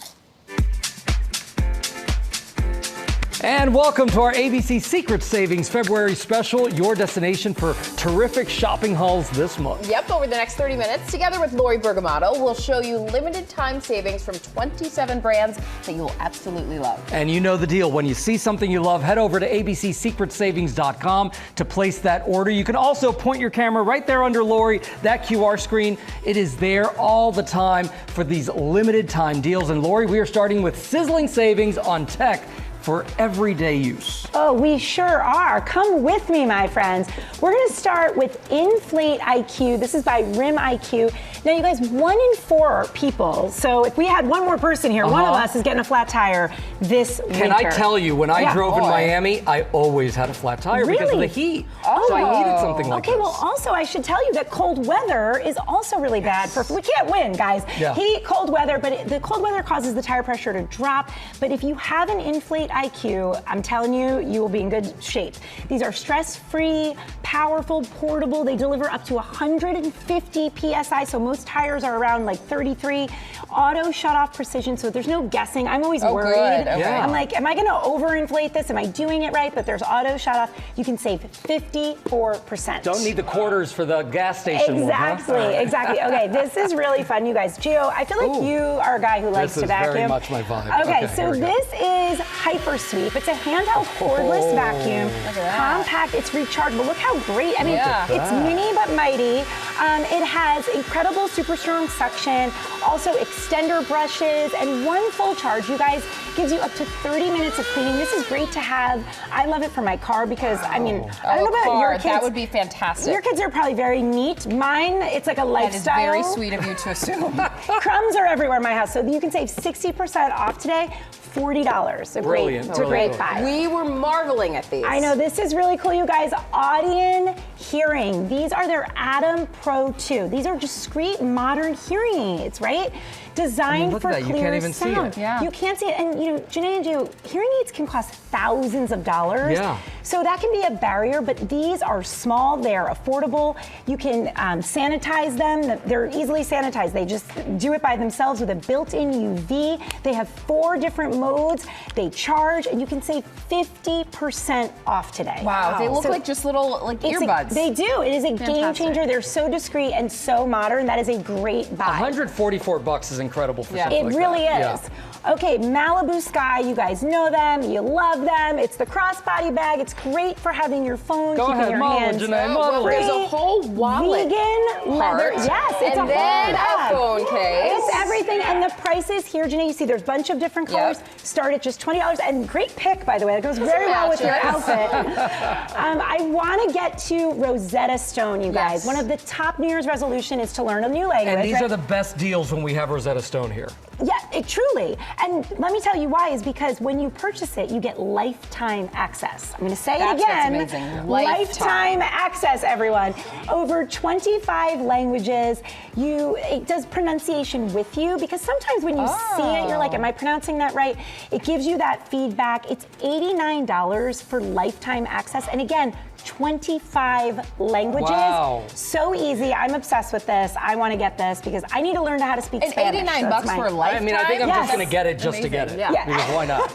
And welcome to our ABC Secret Savings February special, your destination for terrific shopping hauls this month. Yep, over the next 30 minutes, together with Lori Bergamotto, we'll show you limited time savings from 27 brands that you'll absolutely love. And you know the deal. When you see something you love, head over to abcsecretsavings.com to place that order. You can also point your camera right there under Lori, that QR screen. It is there all the time for these limited time deals. And Lori, we are starting with sizzling savings on tech for everyday use. Oh, we sure are. Come with me, my friends. We're going to start with Inflate IQ. This is by Rim IQ. Now, you guys, 1 in 4 people, so if we had one more person here, one of us is getting a flat tire this winter. Can I tell you, when I drove in Miami, I always had a flat tire because of the heat. So I needed something like this. Okay, well, also, I should tell you that cold weather is also really bad for, we can't win, guys. Heat, cold weather, but the cold weather causes the tire pressure to drop. But if you have an Inflate IQ, I'm telling you, you will be in good shape. These are stress-free, powerful, portable. They deliver up to 150 PSI, so most tires are around like 33. Auto shut-off precision, so there's no guessing. I'm always worried. Good. Okay. I'm like, am I going to overinflate this? Am I doing it right? But there's auto shut-off. You can save 54%. Don't need the quarters for the gas station. Exactly. Okay, this is really fun, you guys. Gio, I feel like you are a guy who likes to vacuum. This is very much my vibe. Okay, so this is Hyper Sweep. It's a handheld cordless vacuum. Compact, it's rechargeable. Look how great. I mean, it's mini but mighty. It has incredible super strong suction, also extender brushes, and one full charge, you guys, gives you up to 30 minutes of cleaning. This is great to have. I love it for my car because, I mean, I don't know about your kids. That would be fantastic. Your kids are probably very neat. Mine, it's like a lifestyle. That is very sweet of you to assume. Crumbs are everywhere in my house, so you can save 60% off today. $40. It's a great buy. We were marveling at these. I know, this is really cool, you guys. Audion Hearing. These are their Atom Pro 2. These are discreet, modern hearing aids, right? Designed for clear you can't even sound. see it. You can't see it. And, you know, Janae and Joe, hearing aids can cost thousands of dollars. So that can be a barrier, but these are small, they're affordable. You can sanitize them. They're easily sanitized. They just do it by themselves with a built-in UV. They have 4 different modes. They charge, and you can save 50% off today. Wow, they look like just little earbuds. They do. It is a game changer. They're so discreet and so modern. That is a great buy. $144 is incredible for something like that. It really is. Okay, Malibu Sky, you guys know them, you love them. It's the crossbody bag. It's great for having your phone, keeping your hands free. There's a whole wallet. Vegan leather. Yes, it's and then a phone case. It's everything. And the prices here, Janae, you see there's a bunch of different colors. Start at just $20. And great pick, by the way. It goes very well with your outfit. I want to get to Rosetta Stone, you guys. One of the top New Year's resolution is to learn a new language. And these are the best deals when we have Rosetta Stone here. Yeah, truly. And let me tell you why, is because when you purchase it, you get lifetime access. I'm going to say it again. That's amazing. Lifetime access, everyone. Over 25 languages. It does pronunciation with you, because sometimes when you see it, you're like, am I pronouncing that right? It gives you that feedback. It's $89 for lifetime access. And again, 25 languages. Wow. So easy. I'm obsessed with this. I want to get this because I need to learn how to speak Spanish. $89 for a lifetime? I mean, I think I'm just going to get it just to get it. Yeah. Because why not?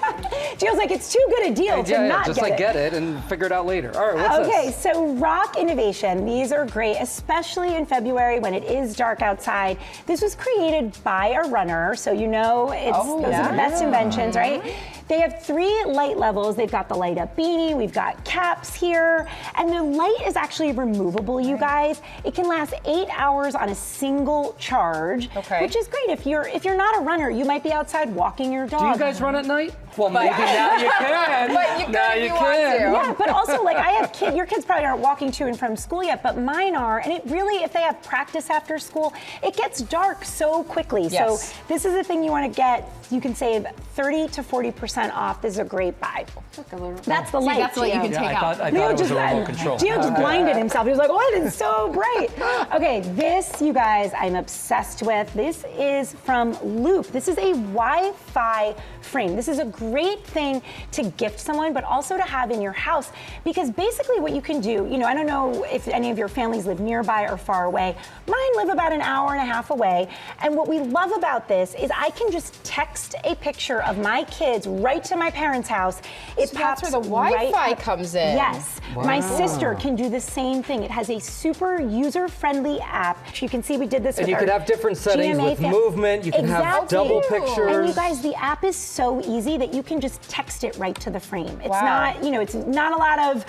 Gio's like, it's too good a deal to not just get like it. get it and figure it out later. All right, what's Okay, this? so Rock Innovation. These are great, especially in February when it is dark outside. This was created by a runner, so you know those are the best inventions, right? They have 3 light levels. They've got the light up beanie, we've got caps here, and the light is actually removable, you guys. It can last 8 hours on a single charge, which is great. If you're not a runner, you might be outside walking your dog. Do you guys run at night? Well, maybe now you can. But you now you can. Yeah, but also, like, I have kids. Your kids probably aren't walking to and from school yet, but mine are. And it really, if they have practice after school, it gets dark so quickly. Yes. So this is a thing you want to get. You can save 30 to 40% off. This is a great buy. That's the light. That's what you can take out. I thought it was a remote control. Gio just blinded himself. He was like, "Oh, it is so bright." Okay, this, you guys, I'm obsessed with. This is from Loop. This is a Wi-Fi frame. This is a great thing to gift someone, but also to have in your house, because basically what you can do, I don't know if any of your families live nearby or far away. Mine live about an hour and a half away. And what we love about this is I can just text a picture of my kids right to my parents' house. It pops that's where the right Wi-Fi up. comes in. Yes. Wow. My sister can do the same thing. It has a super user-friendly app. You can see we did this And with you our could have different settings GMA with movement. You can have double pictures. And you guys, the app is so easy that you can just text it right to the frame. It's Wow. not, it's not a lot of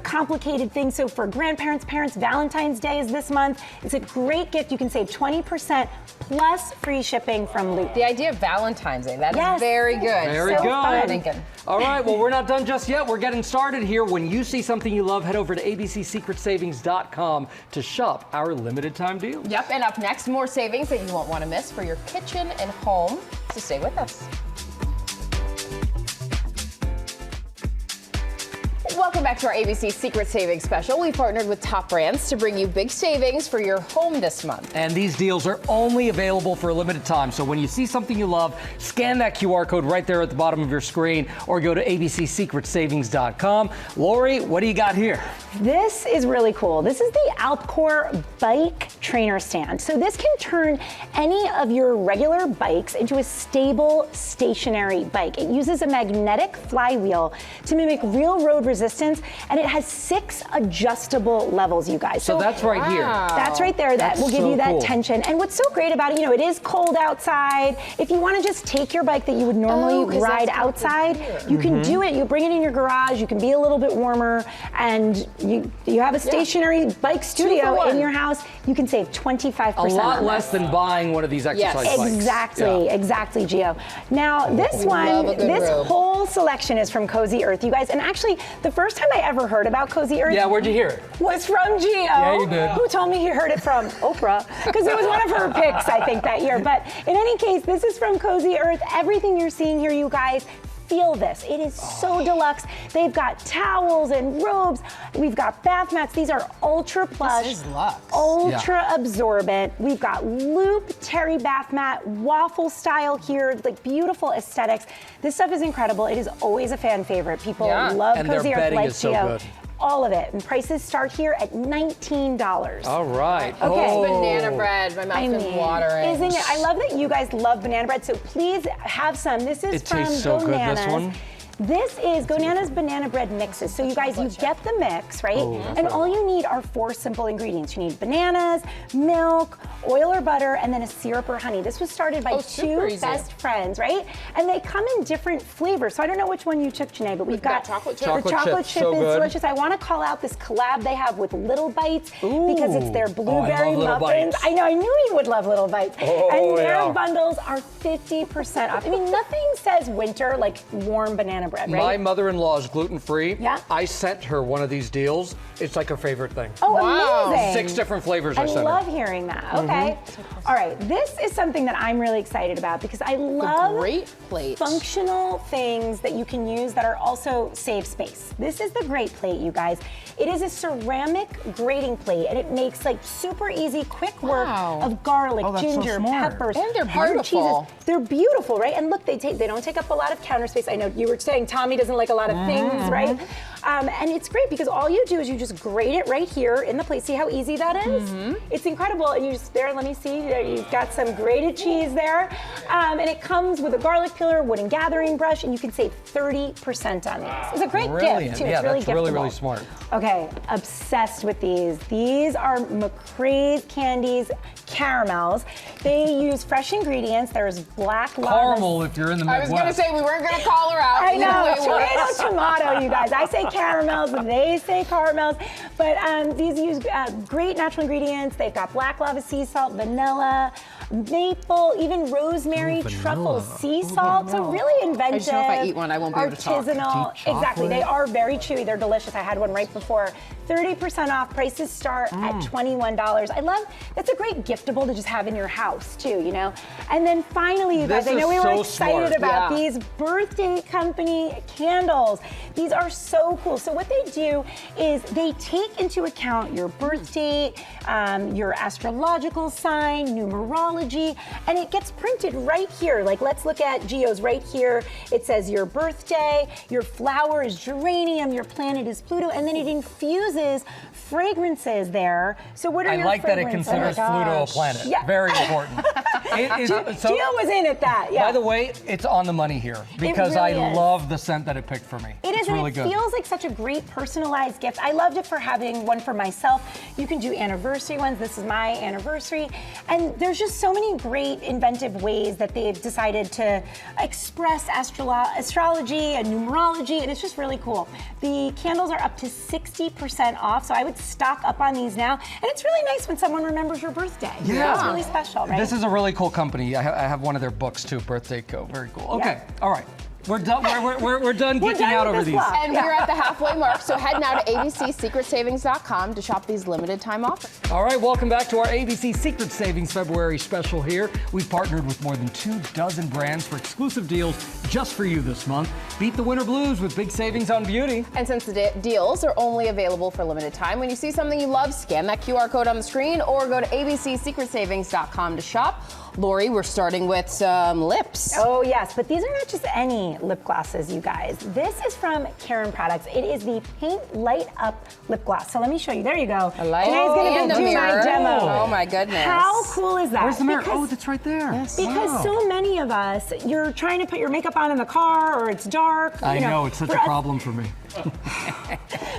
complicated things. So for grandparents, parents, Valentine's Day is this month. It's a great gift. You can save 20% plus free shipping from Loop. The idea of Valentine's Day, that is Yes. very good. Very So good. fun. Thinking. All right, well, we're not done just yet. We're getting started here. When you see something you love, head over to abcsecretsavings.com to shop our limited time deal. Yep, and up next, more savings that you won't want to miss for your kitchen and home. So stay with us. Welcome back to our ABC Secret Savings Special. We partnered with Top Brands to bring you big savings for your home this month. And these deals are only available for a limited time. So when you see something you love, scan that QR code right there at the bottom of your screen or go to abcsecretsavings.com. Lori, what do you got here? This is really cool. This is the Alpcore bike trainer stand. So this can turn any of your regular bikes into a stable, stationary bike. It uses a magnetic flywheel to mimic real road resistance, and it has 6 adjustable levels, you guys. So that's right here. That's right there. That That's will give so you that cool. tension. And what's so great about it, it is cold outside. If you want to just take your bike that you would normally ride outside, you can do it. You bring it in your garage. You can be a little bit warmer, and you have a stationary bike studio in your house. You can save 25% A lot on less this. than buying one of these exercise bikes. Exactly, Gio. Now, this whole selection is from Cozy Earth, you guys. And actually, the first time I ever heard about Cozy Earth, Yeah, where'd you hear it? was from Gio. Yeah, you did. Who told me he heard it from Oprah, because it was one of her picks, I think, that year. But in any case, this is from Cozy Earth. Everything you're seeing here, you guys, feel this. It is so deluxe. They've got towels and robes. We've got bath mats. These are ultra plush, This is luxe. ultra absorbent. We've got loop terry bath mat, waffle style here, like beautiful aesthetics. This stuff is incredible. It is always a fan favorite. People love And their Cozy Earth, bedding like is so Gio. good. All of it. And prices start here at $19. All right. Okay. Banana bread. My mouth's been watering. Isn't it? I love that you guys love banana bread, so please have some. This is It from tastes so good, Gonanas. this one. This is Gonanas banana bread mixes. So you guys, you get the mix, right? And all you need are 4 simple ingredients. You need bananas, milk, oil or butter, and then a syrup or honey. This was started by 2 best friends, right? And they come in different flavors. So I don't know which one you took, Janae, but we've got chocolate chip. The chocolate chip so is good. delicious. I want to call out this collab they have with Little Bites because it's their I blueberry love Little muffins. Bites. I know, I knew you would love Little Bites. Oh, and their yeah. bundles are 50% off. I mean, nothing says winter like warm banana bread, right? My mother-in-law is gluten-free. Yeah. I sent her one of these deals. It's like her favorite thing. Oh, amazing. 6 different flavors I I sent love her. hearing that. Okay. All right. This is something that I'm really excited about because I love great plate. functional things that you can use that are also save space. This is the great plate, you guys. It is a ceramic grating plate, and it makes like super easy, quick work of garlic, Oh, that's so ginger, smart. peppers, And they're hard beautiful. cheeses. They're beautiful, right? And look, they don't take up a lot of counter space. I know you were saying saying Tommy doesn't like a lot of things, right? And it's great because all you do is you just grate it right here in the plate. See how easy that is? It's incredible. And you just, there, let me see, there, you've got some grated cheese there. And it comes with a garlic peeler, wooden gathering brush, and you can save 30% on these. It's a great gift, too. Yeah, it's really that's really, giftable. really smart. Okay, obsessed with these. These are McCrae's Candies caramels. They use fresh ingredients. There's black lava. Caramel if you're in the Midwest. I was going to say, we weren't going to call her out. I know, tomato, tomato, you guys. I say caramels, they say caramels. But these use great natural ingredients. They've got black lava sea salt, vanilla, maple, even rosemary, truffle, sea salt. So really inventive. I just know if I eat one, I won't be able to talk. Artisanal. Exactly. They are very chewy. They're delicious. I had one right before. 30% off. Prices start at $21. I love, that's a great giftable to just have in your house too, you know? And then finally, you guys, I know we were excited about these birthday company candles. These are so cool. So what they do is they take into account your birth date, your astrological sign, numerology, and it gets printed right here. Like, let's look at Gio's right here. It says your birthday, your flower is geranium, your planet is Pluto, and then it infuses fragrances there. So what are your like that it fragrances? considers Pluto a planet. Yeah. Very important. Gio was in at that, yeah. By the way, it's on the money here because really I is. love the scent that it picked for me. It is, it's and really it good. feels like such a great personalized gift. I loved it for having one for myself. You can do anniversary ones. This is my anniversary. And there's just so many great inventive ways that they've decided to express astrology and numerology, and it's just really cool. The candles are up to 60% off, so I would stock up on these now. And it's really nice when someone remembers your birthday. Yeah. It's really special, right? This is a really cool company. I have one of their books too, Birthday Co. Very cool. Okay, all right. We're done. We're done geeking out over these. And we're at the halfway mark, so head now to abcsecretsavings.com to shop these limited time offers. All right, welcome back to our ABC Secret Savings February special here. We've partnered with more than 24 brands for exclusive deals just for you this month. Beat the winter blues with big savings on beauty. And since the deals are only available for limited time, when you see something you love, scan that QR code on the screen or go to abcsecretsavings.com to shop. Lori, we're starting with some lips. Oh, yes, but these are not just any lip glosses, you guys. This is from Karen Products. It is the Paint Light Up Lip Gloss. So let me show you. There you go. Today's going to do my demo. Oh, my goodness. How cool is that? Where's the mirror? Oh, that's right there. Yes. Because so many of us, you're trying to put your makeup on in the car or it's dark. I know, it's such a problem for me.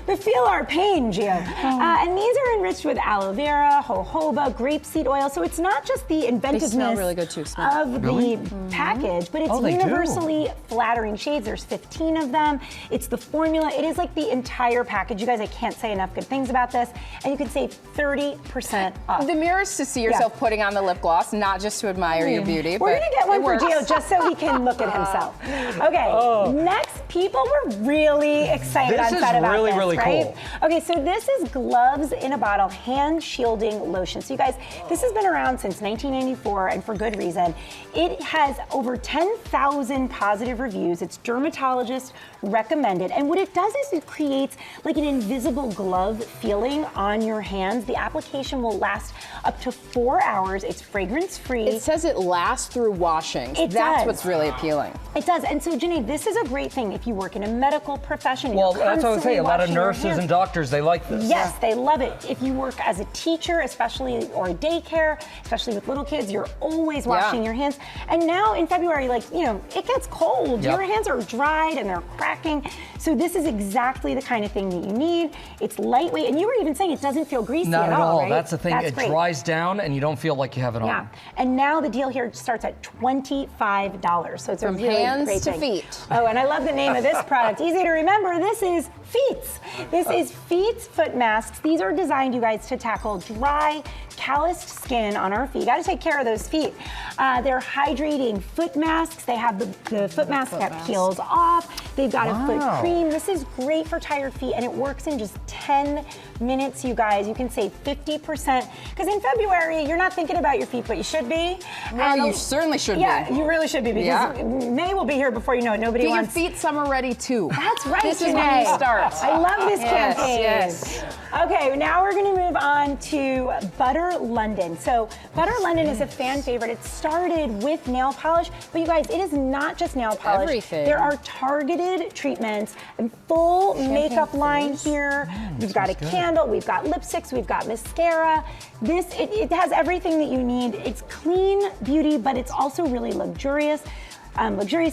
But feel our pain, Gio. And these are enriched with aloe vera, jojoba, grapeseed oil. So it's not just the inventiveness really good too. of the package, but it's universally flattering shades. There's 15 of them. It's the formula. It is like the entire package. You guys, I can't say enough good things about this. And you can save 30% off. The mirror is to see yourself putting on the lip gloss, not just to admire your beauty. We're going to get one for works. Gio just so he can look at himself. Okay, next, people were really excited on set about this, really right? cool. Okay, so this is Gloves in a Bottle Hand Shielding Lotion. So you guys, this has been around since 1994, and for good reason. It has over 10,000 positive reviews. It's dermatologist recommended. And what it does is it creates like an invisible glove feeling on your hands. The application will last up to 4 hours. It's fragrance free. It says it lasts through washing. That's what's really appealing. It does. And so, Janae, this is a great thing if you work in a medical profession. Well, that's what I would say. A lot of nurses and doctors, they like this. Yes, they love it. If you work as a teacher, especially, or a daycare, especially with little kids, you're always washing your hands. And now in February, like, you know, it gets cold. Your hands are dried and they're cracking. So this is exactly the kind of thing that you need. It's lightweight. And you were even saying it doesn't feel greasy Not at all, right? That's the thing. That's it great. dries down and you don't feel like you have it on. Yeah. And now the deal here starts at $25. So it's From a really hands great to thing. feet. Oh, and I love the name of this product. Easy to remember. This is Feets. This is Feets foot masks. These are designed, you guys, to tackle dry, calloused skin on our feet. You got to take care of those feet. They're hydrating foot masks. They have the foot mask that peels off. They've got a foot cream. This is great for tired feet, and it works in just 10 minutes, you guys. You can save 50%. Because in February, you're not thinking about your feet, but you should be. Well, you certainly should be. Yeah, you really should be, because May will be here before you know it. Nobody wants... Get your feet summer ready, too. That's right, This is when you start. I love this campaign. Yes. Okay, now we're going to move on to Butter Butter London. So Butter London is a fan favorite. It started with nail polish, but you guys, it is not just nail polish. Everything. There are targeted treatments and full makeup line here. We've got a candle, we've got lipsticks, we've got mascara. It has everything that you need. It's clean beauty, but it's also really luxurious.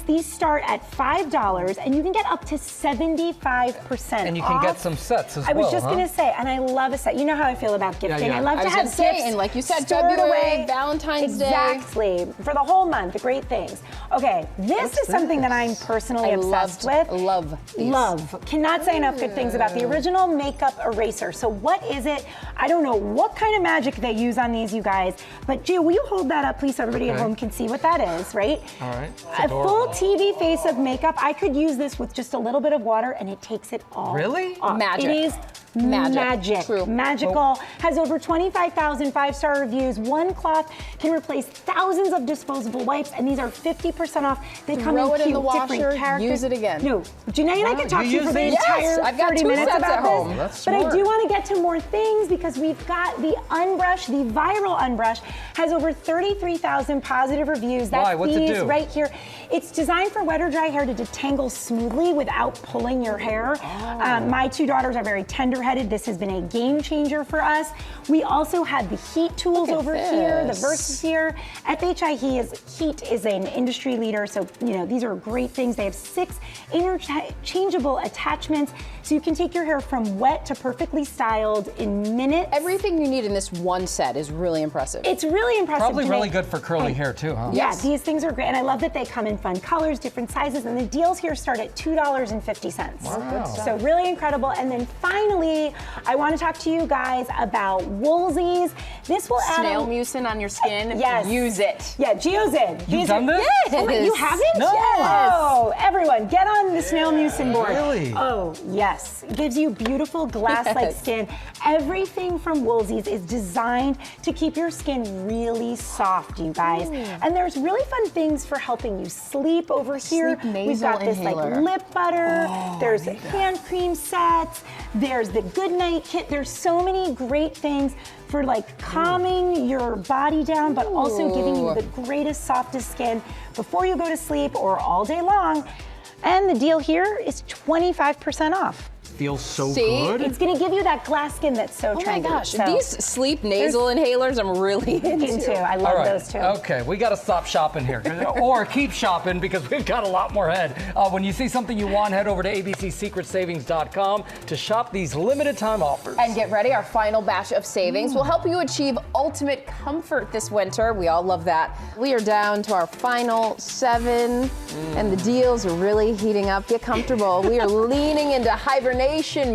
These start at $5, and you can get up to 75% And you can off. get some sets as well. I was just gonna say, and I love a set. You know how I feel about gifting. yeah. I love to have gifts. And like you said, stored February, away. Valentine's Day. Exactly. For the whole month, the great things. Okay, this is something that I'm personally obsessed with. Love these. Love. Cannot say enough good things about the original makeup eraser. So what is it? I don't know what kind of magic they use on these, you guys. But Gio, will you hold that up, please, so everybody at home can see what that is, right? All right. A full TV face of makeup. I could use this with just a little bit of water and it takes it all Really? off. Magic. It is magic. True. Magical. Has over 25,000 5-star reviews. One cloth can replace thousands of disposable wipes, and these are 50% off. They come Throw in it in cute, the different washer, characters. use it again. No, Janae and I could talk to you for the these? entire Yes, I've got 30 2 minutes sets about at home. this. That's but I smart. do want to get to more things because we've got the Unbrush, the viral Unbrush, has over 33,000 positive reviews. That's Why? What's it these do? right here. It's designed for wet or dry hair to detangle smoothly without pulling your hair. My 2 daughters are very tender-headed. This has been a game changer for us. We also have the heat tools over here, the Versus here. FHI Heat is an industry leader, so these are great things. They have 6 interchangeable attachments, so you can take your hair from wet to perfectly styled in minutes. Everything you need in this one set is really impressive. It's really impressive. Probably Janae. really good for curly hair too, huh? Yeah, these things are great, and I love that they come in fun colors, different sizes, and the deals here start at $2.50. Wow. So really incredible. And then finally, I want to talk to you guys about Woolsies. This will add Snail mucin on your skin. Yes. Use it. Yeah, Geo's in. You've done this? Yes. Oh, you haven't? No. Yes. Oh, everyone, get on the snail mucin board. Really? Oh, yes. It gives you beautiful glass-like skin. Everything from Woolsies is designed to keep your skin really soft, you guys. And there's really fun things for helping you sleep over here. We've got this like lip butter. There's hand cream sets. There's the good night kit. There's so many great things for like calming your body down, but also giving you the greatest, softest skin before you go to sleep or all day long. And the deal here is 25% off. Feels so See? good. It's gonna give you that glass skin that's so trendy. Oh my gosh, So these sleep nasal inhalers I'm really into. I love All right. those too. Okay, we got to stop shopping here, or keep shopping because we've got a lot more ahead. When you see something you want, head over to abcsecretsavings.com to shop these limited time offers. And get ready, our final batch of savings will help you achieve ultimate comfort this winter. We all love that. We are down to our final 7, and the deals are really heating up. Get comfortable. We are leaning into hibernation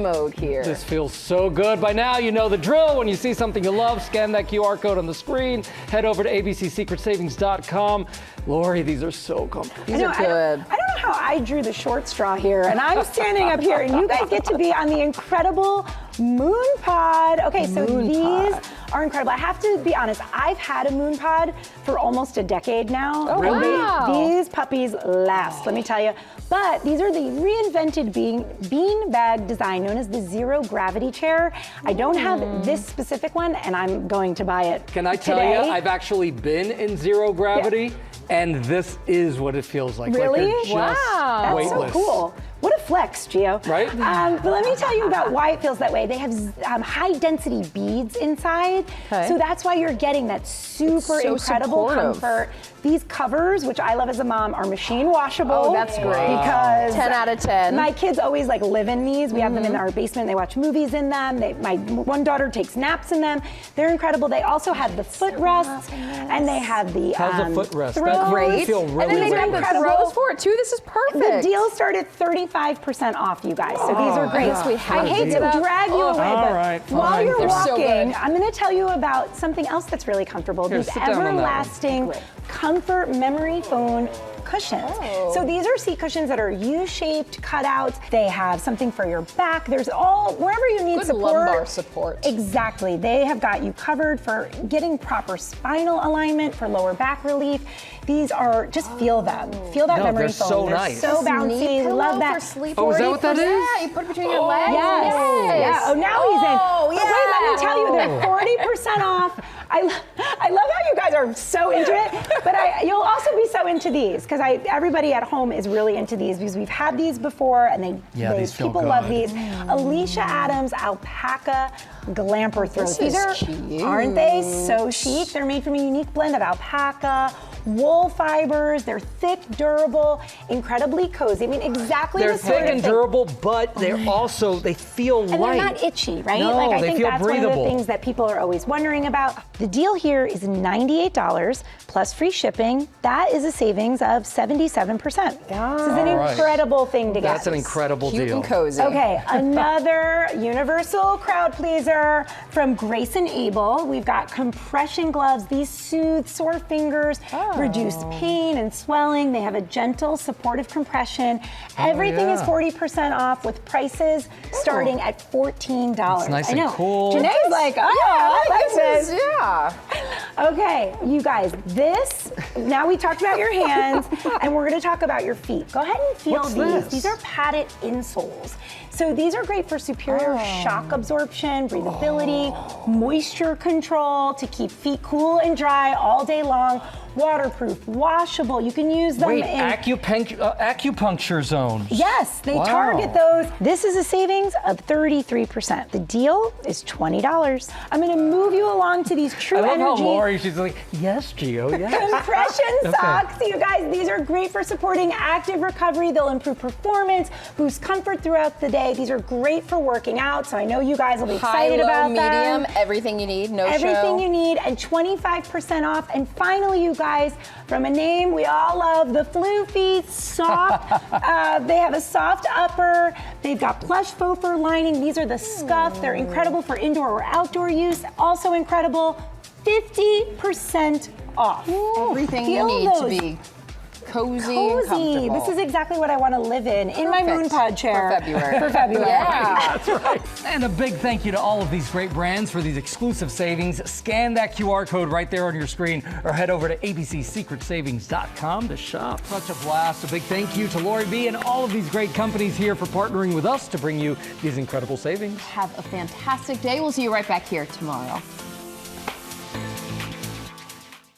mode here. This feels so good. By now, you know the drill. When you see something you love, scan that QR code on the screen. Head over to abcsecretsavings.com. Lori, these are so comfortable. These are good. I don't know how I drew the short straw here, and I'm standing up here, and you guys get to be on the incredible Moon Pod. Okay, so these are incredible. I have to be honest, I've had a Moon Pod for almost a decade now. Oh, wow. These puppies last, let me tell you. But these are the reinvented bean bag design known as the zero gravity chair. I don't have this specific one, and I'm going to buy it Can I tell today. you, I've actually been in zero gravity, and this is what it feels like. Really? Like you're just That's weightless. so cool. What a flex, Gio. Right? But let me tell you about why it feels that way. They have high density beads inside. Okay. So that's why you're getting that super so incredible supportive. comfort. These covers, which I love as a mom, are machine washable. Oh, that's great. Because 10 out of 10. My kids always like live in these. We have them in our basement. They watch movies in them. My one daughter takes naps in them. They're incredible. They also have the footrests, and they have the How's the footrest? throws. That Great. makes me feel really and then they got the incredible. throws for it too. This is perfect. The deal started 35% off, you guys. So these are great. Yes, we have I hate to to. drag you away, all but right, while fine. you're They're so walking, good. I'm going to tell you about something else that's really comfortable. Here, These sit down on that one. everlasting comfort memory foam cushions. So these are seat cushions that are U-shaped cutouts. They have something for your back. There's all, wherever you need Good support. lumbar support. Exactly. They have got you covered for getting proper spinal alignment, for lower back relief. These are, just feel them. Feel that No, memory they're foam. so They're nice. so bouncy. Love that. Oh, is that what that is? Yeah, you put it between your legs. Yes. Yeah. Oh, now he's in. Oh, But wait, let me tell you, they're 40% off. I love how you guys are so into it, but you'll also be so into these because everybody at home is really into these because we've had these before and people love these. Alicia Adams alpaca glamper throws. These are cute. Aren't they so chic? They're made from a unique blend of alpaca, wool fibers. They're thick, durable, incredibly cozy. I mean, exactly they're the sort thick of and thing. durable, but they're also, they feel light. And they're not itchy, right? No, like I they think feel that's breathable. one of the things that people are always wondering about. The deal here is $98 plus free shipping. That is a savings of 77%. This is an incredible thing to get. That's an incredible deal. Cute and cozy. Okay, another universal crowd pleaser from Grace and Abel. We've got compression gloves. These soothe sore fingers, reduce pain and swelling. They have a gentle, supportive compression. Everything is 40% off with prices starting at $14. It's nice I know. and cool. Janae's like, I like this. Yeah. Okay, you guys, now we talked about your hands and we're gonna talk about your feet. Go ahead and feel What's these. this? These are padded insoles. So these are great for superior shock absorption, breathability, moisture control, to keep feet cool and dry all day long. Waterproof, washable. You can use them in acupuncture zones. Yes, they target those. This is a savings of 33%. The deal is $20. I'm gonna move you along to these True I love Energy. how Lori, she's like, yes, Gio, yes. Compression socks. You guys, these are great for supporting active recovery. They'll improve performance, boost comfort throughout the day. These are great for working out, so I know you guys will be excited about medium, them. everything you need, no Everything show. you need, and 25% off. And finally, you guys, from a name we all love, the Flu Feet Soft. They have a soft upper. They've got plush faux fur lining. These are the Scuff. They're incredible for indoor or outdoor use. Also incredible, 50% off. Everything you Feel need those. to be cozy and comfortable. This is exactly what I want to live in my moon pod chair. For February. For February. Yeah. That's right. And a big thank you to all of these great brands for these exclusive savings. Scan that QR code right there on your screen or head over to abcsecretsavings.com to shop. Such a blast. A big thank you to Lori B and all of these great companies here for partnering with us to bring you these incredible savings. Have a fantastic day. We'll see you right back here tomorrow.